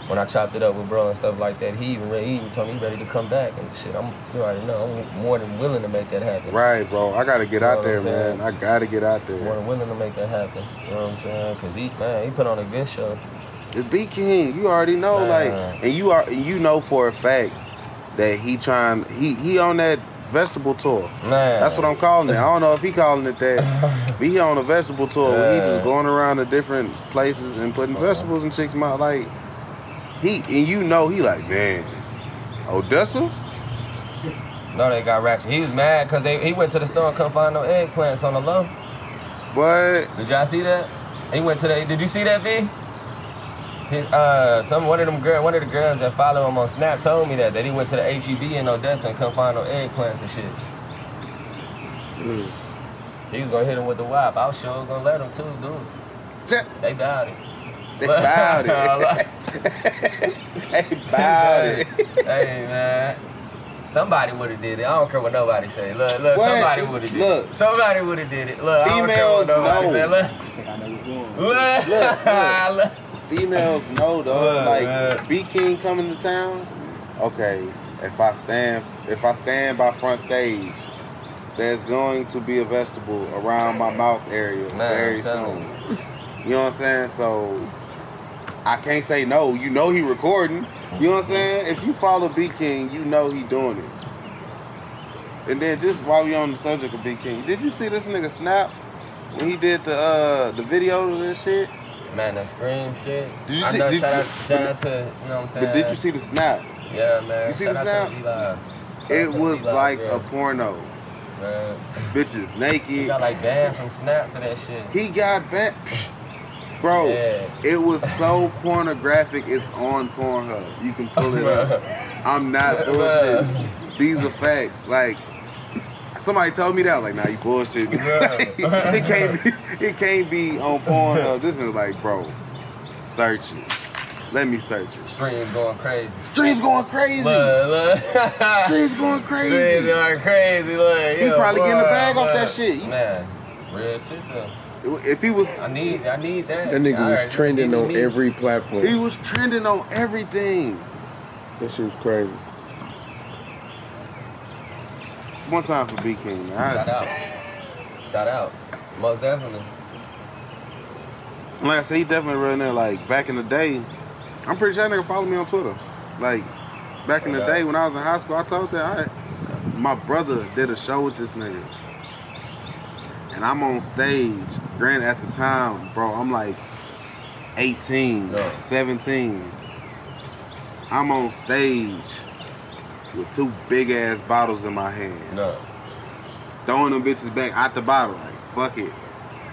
when I chopped it up with bro and stuff like that, he even told me he ready to come back and shit. You already know, I'm more than willing to make that happen. Right, bro. I gotta get out there, man. I gotta get out there. More than willing to make that happen. You know what I'm saying? Cause he put on a good show. It's B King. You already know, man. And you know for a fact that he on that vegetable tour. Man. That's what I'm calling it. I don't know if he calling it that, but he on a vegetable tour where he just going around to different places and putting vegetables in chicks' mouth. Like he like, man, Odessa? No, they got ratchet. He was mad because he went to the store and couldn't find no eggplants on the low. What? Did y'all see that? He went to did you see that, V? One of the girls that follow him on Snap told me that he went to the HEB in Odessa and couldn't find no eggplants and shit. He was gonna hit him with the wop. I was sure gonna let him too, dude. They bowed it. They bowed it. They bowed it. Hey, man. Somebody would have did it. I don't care what nobody say. Look, somebody would have did it. Somebody would have did it. Look, females I don't care what nobody say. Look. Females know though. Like B King coming to town. Okay, if I stand by front stage, there's going to be a vegetable around my mouth area very soon. You know what I'm saying? So I can't say no. You know he recording. You know what I'm saying? If you follow B King, you know he doing it. And then just while we on the subject of B King, did you see this nigga Snap when he did the video of this shit? Man, that Scream shit. Did you see? Shout out to, you know what I'm saying? But did you see the Snap? Yeah, man. You see the Snap? It was like a porno. Man. Bitches naked. He got like banned from Snap for that shit. He got banned. Bro, It was so pornographic, it's on Pornhub. You can pull it up. I'm not bullshitting. These are facts. Like, somebody told me that. I was like, nah, you bullshit. Yeah. it can't be on Pornhub. This is like, bro, search it. Let me search it. Streams going crazy. Streams going crazy. Look. Streams going crazy. Streams going crazy. Look. He probably getting a bag off that shit. Man, real shit though. If he was, I need that. That nigga was trending on every platform. He was trending on everything. That shit was crazy. One time for B King, man. Shout out. Most definitely. Like I said, he definitely running there. Like back in the day, I'm pretty sure that nigga followed me on Twitter. Like back in the day when I was in high school, I told that my brother did a show with this nigga. And I'm on stage. Granted, at the time, bro, I'm like 18, 17. I'm on stage with 2 big ass bottles in my hand. Throwing them bitches back out the bottle. Like, fuck it.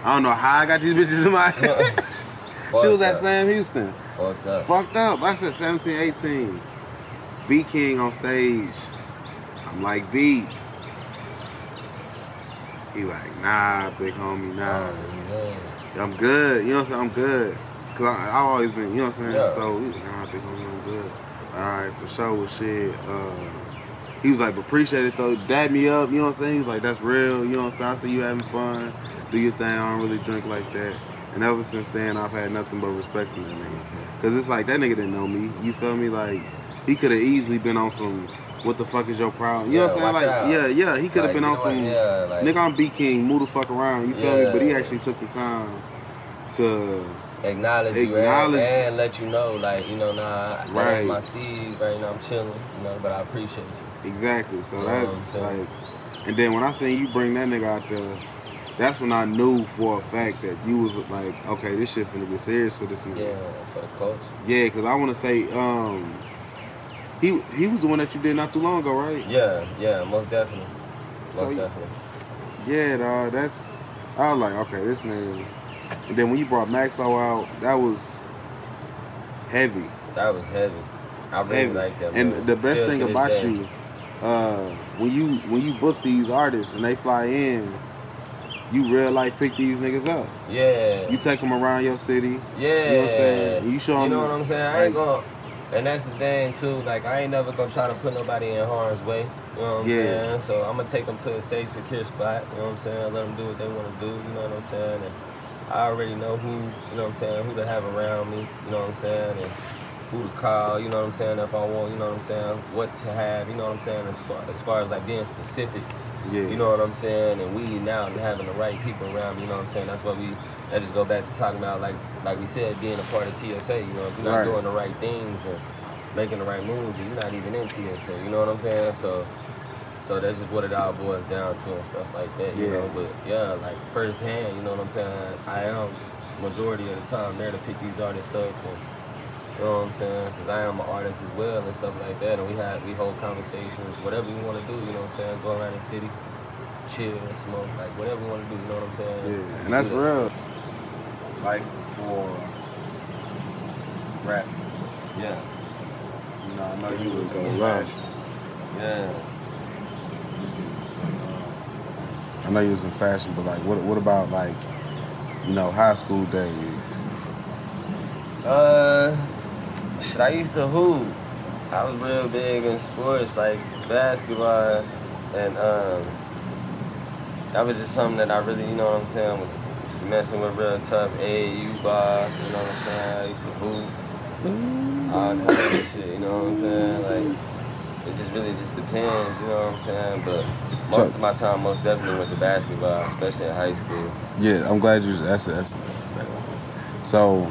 I don't know how I got these bitches in my hand. She was at Sam Houston. Fucked up. I said 17, 18. B King on stage. I'm like, B. He like, nah, big homie, nah. I'm good. You know what I'm saying? I'm good. Cause I've always been, you know what I'm saying? So, nah, big homie, I'm good. Alright, for sure with shit. He was like, appreciate it though. Dab me up, you know what I'm saying? He was like, that's real, you know what I'm saying? I see you having fun. Do your thing, I don't really drink like that. And ever since then, I've had nothing but respect for that nigga. Cause it's like, that nigga didn't know me. You feel me? Like, he could have easily been on some, what the fuck is your problem? You know what I'm saying? Like, yeah, he could have been on some, nigga, I'm B King, move the fuck around, you feel me? But he actually took the time to acknowledge you and let you know, like, you know, nah, that ain't my Steve, right now I'm chilling, you know, but I appreciate you. Exactly, so that's like, and then when I seen you bring that nigga out there, that's when I knew for a fact that you was like, okay, this shit finna get serious for this nigga. Yeah, for the culture. Yeah, cause I wanna say, he was the one that you did not too long ago, right? Yeah, most definitely. Most definitely. Yeah, dawg, that's, I was like, okay, this nigga. And then when you brought Maxo out, that was heavy. That was heavy. I really like that. And the best thing about you, when you book these artists and they fly in, you real life pick these niggas up. Yeah. You take them around your city. Yeah. You know what I'm saying? You show them. You know what I'm saying? I ain't gonna, and that's the thing too, like I ain't never gonna try to put nobody in harm's way. You know what I'm saying? So I'm gonna take them to a safe, secure spot. You know what I'm saying? Let them do what they wanna do. You know what I'm saying? And I already know who, you know what I'm saying, who to have around me. You know what I'm saying? And who to call, you know what I'm saying, if I want, you know what I'm saying, what to have, you know what I'm saying, as far as like being specific, you know what I'm saying, and weeding out and having the right people around me, you know what I'm saying, that's what that just go back to talking about, like we said, being a part of TSA, you know, if you're not doing the right things and making the right moves, and you're not even in TSA, you know what I'm saying, so that's just what it all boils down to and stuff like that, you know, but yeah, like firsthand, you know what I'm saying, I am majority of the time there to pick these artists up, and you know what I'm saying? Because I am an artist as well and stuff like that. And we hold conversations, whatever you want to do, you know what I'm saying? Go around the city, chill, smoke, like whatever you want to do, you know what I'm saying? Yeah, and that's real. Like for rap. Yeah. You know, I know you was in fashion. Yeah. I know you was in fashion, but like what about like, you know, high school days? Shit, I used to hoop. I was real big in sports, like basketball, and that was just something that I really, you know what I'm saying, was just messing with real tough AAU ball, you know what I'm saying? I used to hoop, all kinds of shit, you know what I'm saying? Like, it just really just depends, you know what I'm saying? But most of my time most definitely went to basketball, especially in high school. Yeah, I'm glad you, that's so,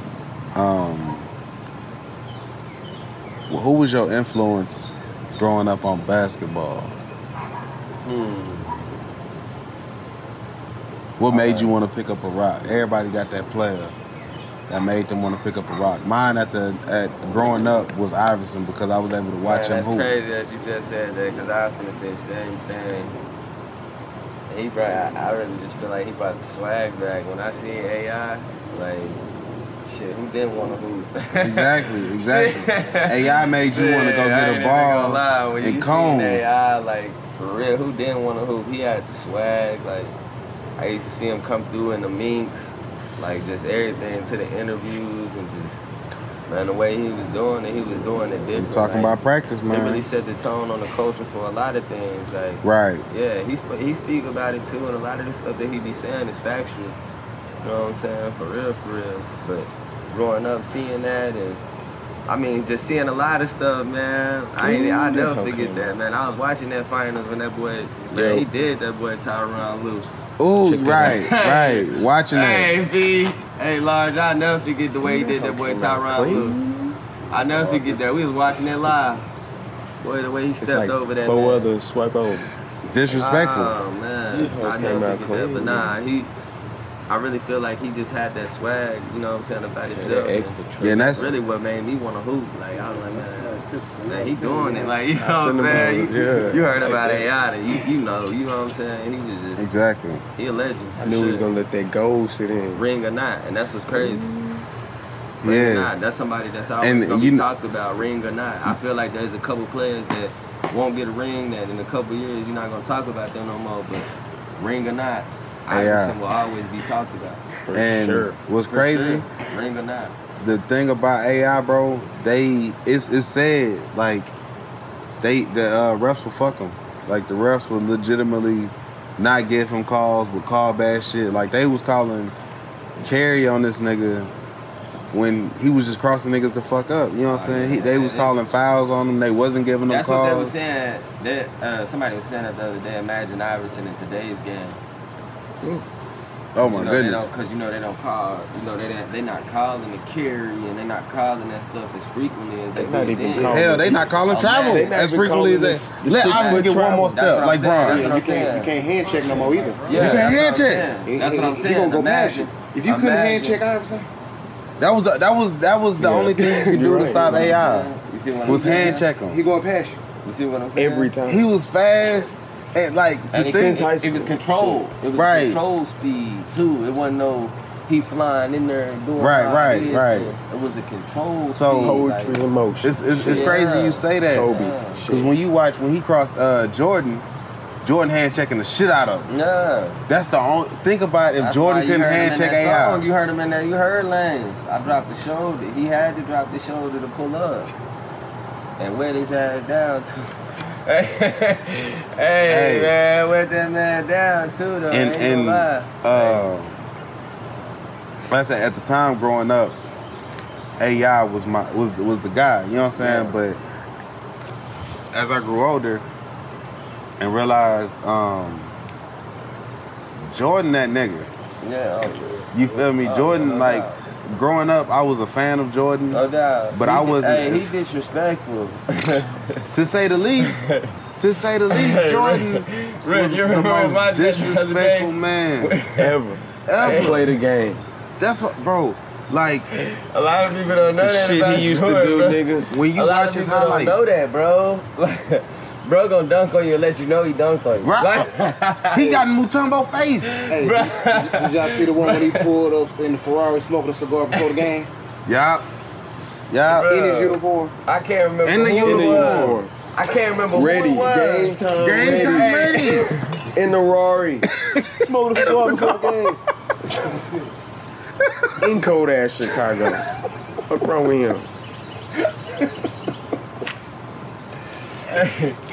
who was your influence growing up on basketball? What made you want to pick up a rock? Everybody got that player that made them want to pick up a rock. Mine at growing up was Iverson because I was able to watch him hoop. That's crazy that you just said that because I was going to say the same thing. I really just feel like he brought the swag back. When I see AI, like, shit, who didn't want to hoop? Exactly. AI made you want to go get a ball when and you cones. AI, like, for real, who didn't want to hoop? He had the swag. Like, I used to see him come through in the minks, like just everything to the interviews and just, man, the way he was doing it different. You're talking about practice, man. He really set the tone on the culture for a lot of things. Like, right. Yeah, he speak about it too, and a lot of the stuff that he be saying is factual. You know what I'm saying? For real, for real. But growing up, seeing that, and I mean, just seeing a lot of stuff, man. I'll never forget that, man. I was watching that finals when that boy, man, he did that boy Tyronn Lue. Ooh, right. Watching that. Hey, Large, I'll never forget the way he did that boy Tyronn Lue. I'll never forget that. We was watching it live. Boy, the way he stepped over that. 4 others swipe over. Disrespectful. Oh, man. I never forget that. But nah, I really feel like he just had that swag, you know what I'm saying, about himself. Yeah, and that's really what made me want to hoop. Like, I was like, man, he doing it. Like, you know what I'm saying? You heard about AI, and you know what I'm saying? He was just... Exactly. He a legend. I knew he was going to let that gold sit in. Ring or not, and that's what's crazy. Ring or not, that's somebody that's always going to be talked about, ring or not. I feel like there's a couple players that won't get a ring that in a couple years you're not going to talk about them no more, but ring or not, Iverson will always be talked about. And what's crazy? Ring or not. The thing about AI, bro, it's said like the refs will fuck him. Like the refs will legitimately not give him calls, but call bad shit. Like they was calling carry on this nigga when he was just crossing niggas the fuck up. You know what I'm saying? They was calling fouls on him. They wasn't giving them calls. That's what they was saying. Somebody was saying that the other day. Imagine Iverson in today's game. Oh my goodness! Because they don't call. They're not calling the carry, and they're not calling that stuff as frequently as they did. Hell, they not calling travel as frequently as they. Let Iverson get one more step, like Bron. You can't hand check no more either. Yeah, you can't hand check. That's what I'm saying. He gonna go past you. If you couldn't hand check Iverson, that was the only thing you could do to stop AI. Was hand check him. He going past you. You see what I'm saying? Every time. He was fast. And like it was controlled. It was control speed too. It wasn't no he flying in there and doing right. It was a control speed. Poetry in motion. It's crazy you say that. Because when he crossed Jordan hand checking the shit out of him. Yeah. That's the only think about if Jordan couldn't hand check AI. You heard him in there. You heard Lanes. I dropped the shoulder. He had to drop the shoulder to pull up and wet his ass down too. Hey, man, wet that man down too, though. And like I said, at the time growing up, AI was the guy. You know what I'm saying? Yeah. But as I grew older and realized Jordan that nigga. Yeah. You feel me? Jordan like. Growing up, I was a fan of Jordan. No doubt. But I wasn't. Hey, he's disrespectful. To say the least, Jordan was the most disrespectful man ever. Play the game. That's what, bro. Like a lot of people don't know that shit about he used to do, bro. nigga. When you watch his highlights, don't know that, bro. Bro gonna dunk on you and let you know he dunked on you. Right. He got Mutombo face. Hey, did y'all see the one when he pulled up in the Ferrari smoking a cigar before the game? Yeah. In his uniform. I can't remember. In the uniform. I can't remember ready. Who it was. Game time ready. In the Rari. Smoking a cigar before the game. In cold ass Chicago. What's wrong with him?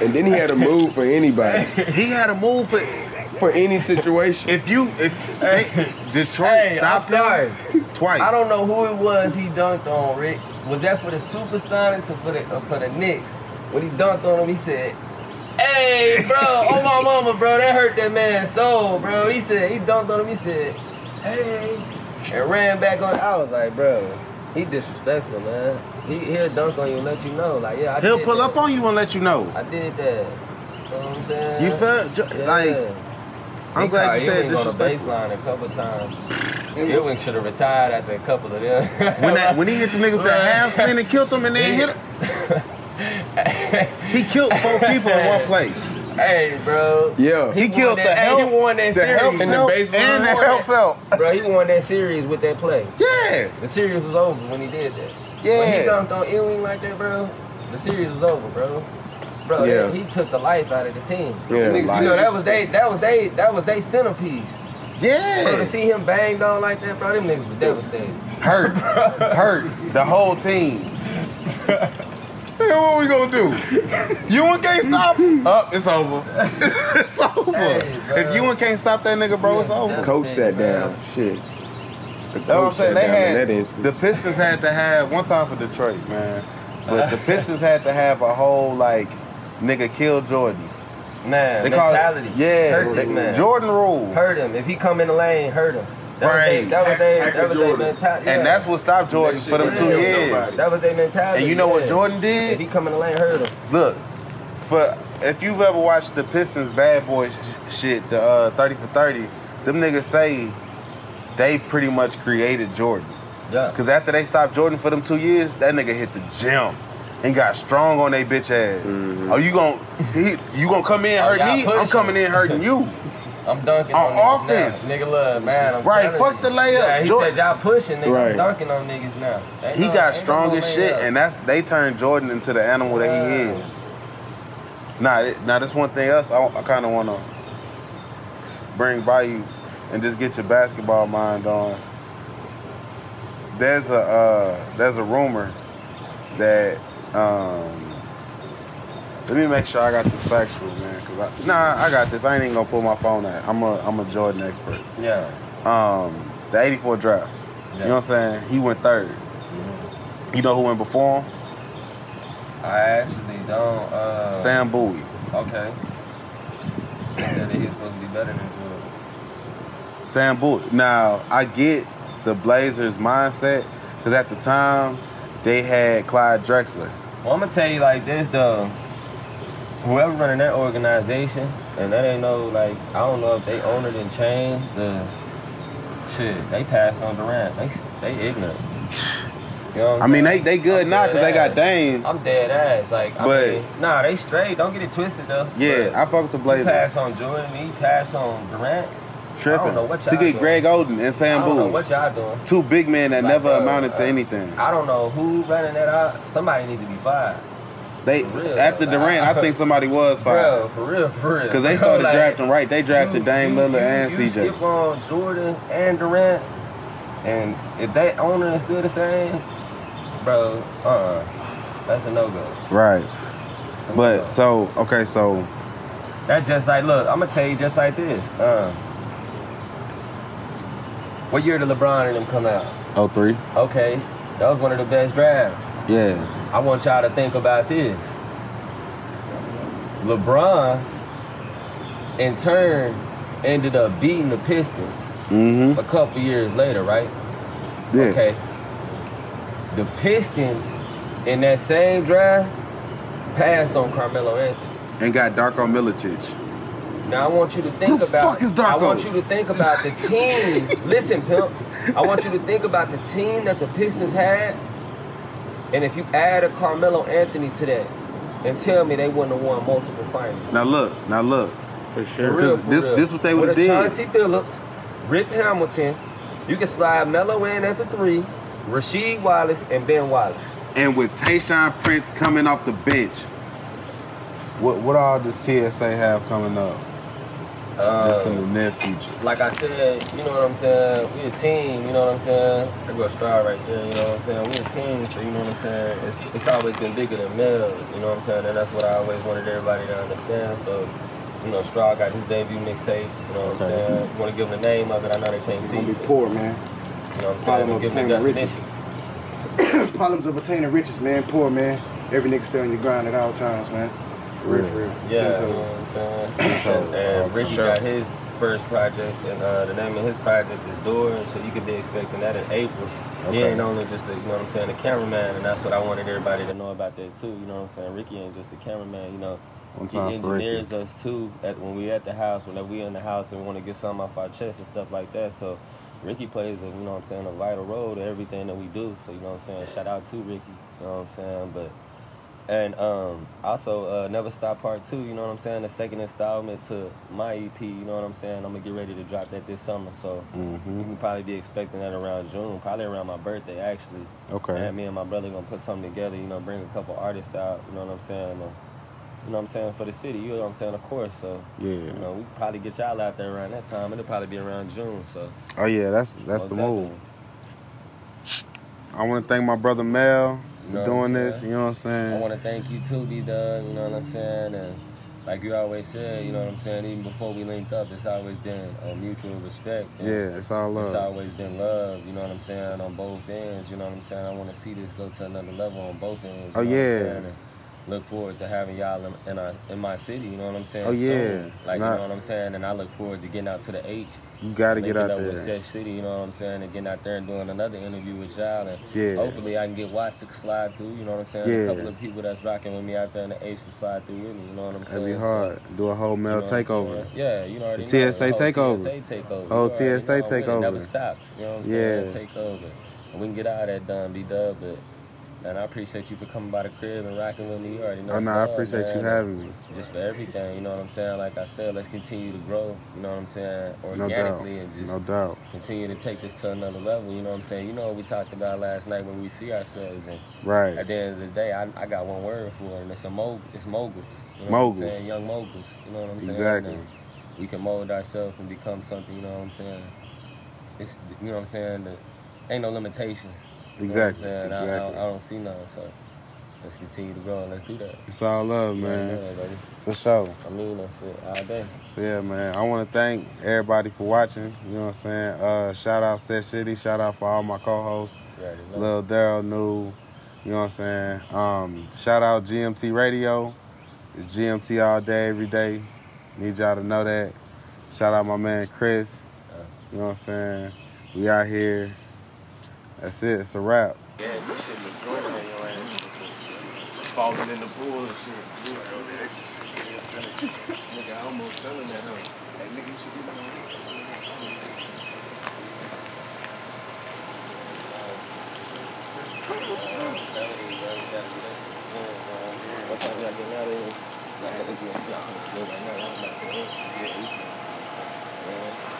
And then he had a move for anybody. He had a move for any situation. If Detroit stopped him twice. I don't know who it was he dunked on, Rick. Was that for the Supersonics or for the Knicks? When he dunked on him, he said, "Hey, bro, oh my mama, bro, that hurt that man's soul, bro." He dunked on him, he said, "Hey," and ran back on. I was like, bro, he disrespectful, man. He'll dunk on you and let you know. Like, yeah, he'll pull up on you and let you know. I did that. You know what I'm saying? You felt like, I'm glad you said disrespectful. On the baseline a couple times. Ewing should have retired after a couple of them. when he hit the niggas with the half spin and killed them and then hit him. He killed 4 people in one play. Hey, bro. Yeah. He killed the help. He won that series. And the help felt. Bro, he won that series with that play. Yeah. The series was over when he did that. Yeah. When he dunked on Ewing like that, bro, the series was over, bro. bro, Yeah. he took the life out of the team. Yeah, Niggas, life. you know, that was they centerpiece. Bro, to Yeah. see him banged on like that, bro, them niggas was devastated. Hurt. Hurt. The whole team. Man, what we gonna do? Ewan can't stop? Up, it's over. It's over. Hey, bro. If Ewan can't stop that nigga, bro, it's over. Coach sat down. Shit. The That's what I'm coach saying. sat They down in that had instance. the Pistons had to have one time for Detroit, man. But the Pistons had to have a whole like nigga kill Jordan. Man, They call mentality. it Hurt this man. Jordan rule. Hurt him. If he come in the lane, hurt him. Right. That was their Jordan. mentality. Yeah. And that's what stopped Jordan for them 2 years. That was their mentality. And you know what yeah. Jordan If did? he come in the lane, hurt him. Look, if you've ever watched the Pistons Bad Boys shit, the 30 for 30, them niggas say they pretty much created Jordan. Yeah. Cause after they stopped Jordan for them 2 years, that nigga hit the gym and got strong on they bitch ass. Mhm. Oh, you gonna come in Oh, hurting y'all me? I'm pushing. coming in hurting you. I'm dunking On on niggas offense. now. Nigga, look, man. I'm Right, telling fuck you. the layups. Yeah, he Jordan- said y'all pushing, nigga. Right. I'm dunking on niggas now. He got strong as shit, and they turned Jordan into the animal that he Yeah. is. Now this one thing else I kind of want to bring by you and just get your basketball mind on. There's a rumor that let me make sure I got this factual, man. I got this. I ain't even gonna pull my phone out. I'm a Jordan expert. Yeah. The '84 draft. You know what I'm saying? He went third. You know who went before him? I actually don't. Sam Bowie. Okay. They said that he was supposed to be better than Jordan. Sam Bowie. Now, I get the Blazers' mindset, because at the time, they had Clyde Drexler. Well, I'm gonna tell you like this though. Whoever running that organization, and that ain't no like, I don't know if they own it and changed the shit. They passed on Durant. They ignorant. You know what I I'm mean, saying? they good I'm now dead because they got ass. Dame. I'm dead ass. Like, But- I mean, nah, they straight. Don't get it twisted though. Yeah, I fuck with the He Blazers. passed on Jordan. He passed on Durant. Tripping. I don't know what to y'all get doing. Greg Oden and Sam I don't know Bowie. what y'all doing. Two big men that Like, never bro, amounted to anything. I don't know who running that out. Somebody need to be fired. They for real, after like, Durant, I think somebody was fired. Bro, for real. Because they started Like, drafting right. They drafted Dame Lillard and you CJ. skip on Jordan and Durant, and if that owner is still the same, bro, that's a no-go. Right. That's a But no-go. so That's just like, look, I'm gonna tell you just like this. What year did LeBron and them come out? 03. Okay, that was one of the best drafts. Yeah. I want y'all to think about this. LeBron, in turn, ended up beating the Pistons Mm-hmm. a couple years later, right? Yeah. Okay. The Pistons, in that same draft, passed on Carmelo Anthony. And got Darko Milicic. Now I want you to think Who the about. fuck is Darko? I want you to think about the team. Listen, pimp. I want you to think about the team that the Pistons had, and if you add a Carmelo Anthony to that, and tell me they wouldn't have won multiple finals. Now look. For For sure. real, Because for this- real. this what they would've With a did. Chauncey Billups, Rip Hamilton. You can slide Melo in at the 3, Rasheed Wallace, and Ben Wallace. And with Tayshaun Prince coming off the bench, what all does TSA have coming up? Just in the near future. Like I said, you know what I'm saying? We a team, you know what I'm saying? I go a star right there, you know what I'm saying? We a team, so you know what I'm saying? It's always been bigger than Mel, you know what I'm saying? And that's what I always wanted everybody to understand. So, you know, Straw got his debut mixtape, you know what I'm saying? You want to give them the name of it, I know they can't It's see gonna be it. poor, man. You know what I'm saying? Problem We of give them the obtaining riches. definition. Problems of attaining riches, man. Poor, man. Every nigga stay on your grind at all times, man. For real, for real. Yeah, Ten you know toes. what I'm saying? Ten toes. And For Ricky sure. got his first project, and the name of his project is Doors, so you could be expecting that in April. He Okay. ain't only just a, you know what I'm saying, a cameraman, and that's what I wanted everybody to know about that too, you know what I'm saying? Ricky ain't just a cameraman, you know. One He time for Ricky. engineers us too when we at the house, whenever we in the house and we want to get something off our chest and stuff like that. So Ricky plays a, you know what I'm saying, a vital role to everything that we do. So you know what I'm saying, shout out to Ricky, you know what I'm saying? But and also Never Stop Part 2, you know what I'm saying, the second installment to my EP, you know what I'm saying? I'm gonna get ready to drop that this summer. So you can probably be expecting that around June, probably around my birthday actually. Okay. And me and my brother gonna put something together, you know, bring a couple artists out, you know what I'm saying? you know what I'm saying, for the city, you know what I'm saying, of course. So, Yeah. you know, we could probably get y'all out there around that time. It'll probably be around June, so. Oh yeah, that's most the move. definitely. I want to thank my brother Mel You for know doing what I'm this. saying? You know what I'm saying? I want to thank you too, bDuB, you know what I'm saying? And like you always said, you know what I'm saying, even before we linked up, it's always been a mutual respect. And Yeah, it's all love. It's always been love, you know what I'm saying, on both ends, you know what I'm saying? I want to see this go to another level on both ends, you Oh know yeah. what I'm saying? And look forward to having y'all in my city, you know what I'm saying? Oh yeah. Soon. Like, you know what I'm saying? And I look forward to getting out to the H. You gotta get out up there. with SeshCity, you know what I'm saying, and getting out there and doing another interview with y'all, and Yeah. hopefully I can get Watts to slide through, you know what I'm saying, Yeah. a couple of people that's rocking with me out there in the H to slide through with me, you know what I'm saying. That'd be hard. So, do a whole Mel you know takeover. Yeah, you know already The know. TSA takeover. TSA takeover. Whole You already TSA know I'm with it. takeover. Never stopped, you know what I'm saying, take over. And we can get all that done, bDuB, but and I appreciate you for coming by the crib and rocking with me. You already know. Oh no, I appreciate you having me. Just for everything, you know what I'm saying? Like I said, let's continue to grow, you know what I'm saying, organically, and just no doubt. continue to take this to another level, you know what I'm saying? You know what we talked about last night when we see ourselves, and right. At the end of the day, I got one word for it, and it's moguls. You know moguls. What I'm saying? Young moguls, you know what I'm saying? Exactly. And we can mold ourselves and become something, you know what I'm saying? It's, you know what I'm saying? Ain't no limitations. Exactly. You know what I'm saying? Exactly. I don't see none, so let's continue to grow and let's do that. It's all love, man. For sure. I mean that shit all day. So yeah, man, I want to thank everybody for watching. You know what I'm saying? Shout out SeshCity. Shout out for all my co-hosts. Lil Daryl, New. You know what I'm saying? Shout out GMT Radio. It's GMT all day, every day. Need y'all to know that. Shout out my man Chris. You know what I'm saying? We out here. That's it. It's a wrap. Yeah, this shit look good on your ass. Falling in the pool and shit. Nigga, I almost fell in that hoe. Hey, nigga, you should be doing this. What time y'all getting out of here? Nah, I'm not going to do it right now. I'm not going to do it. Yeah.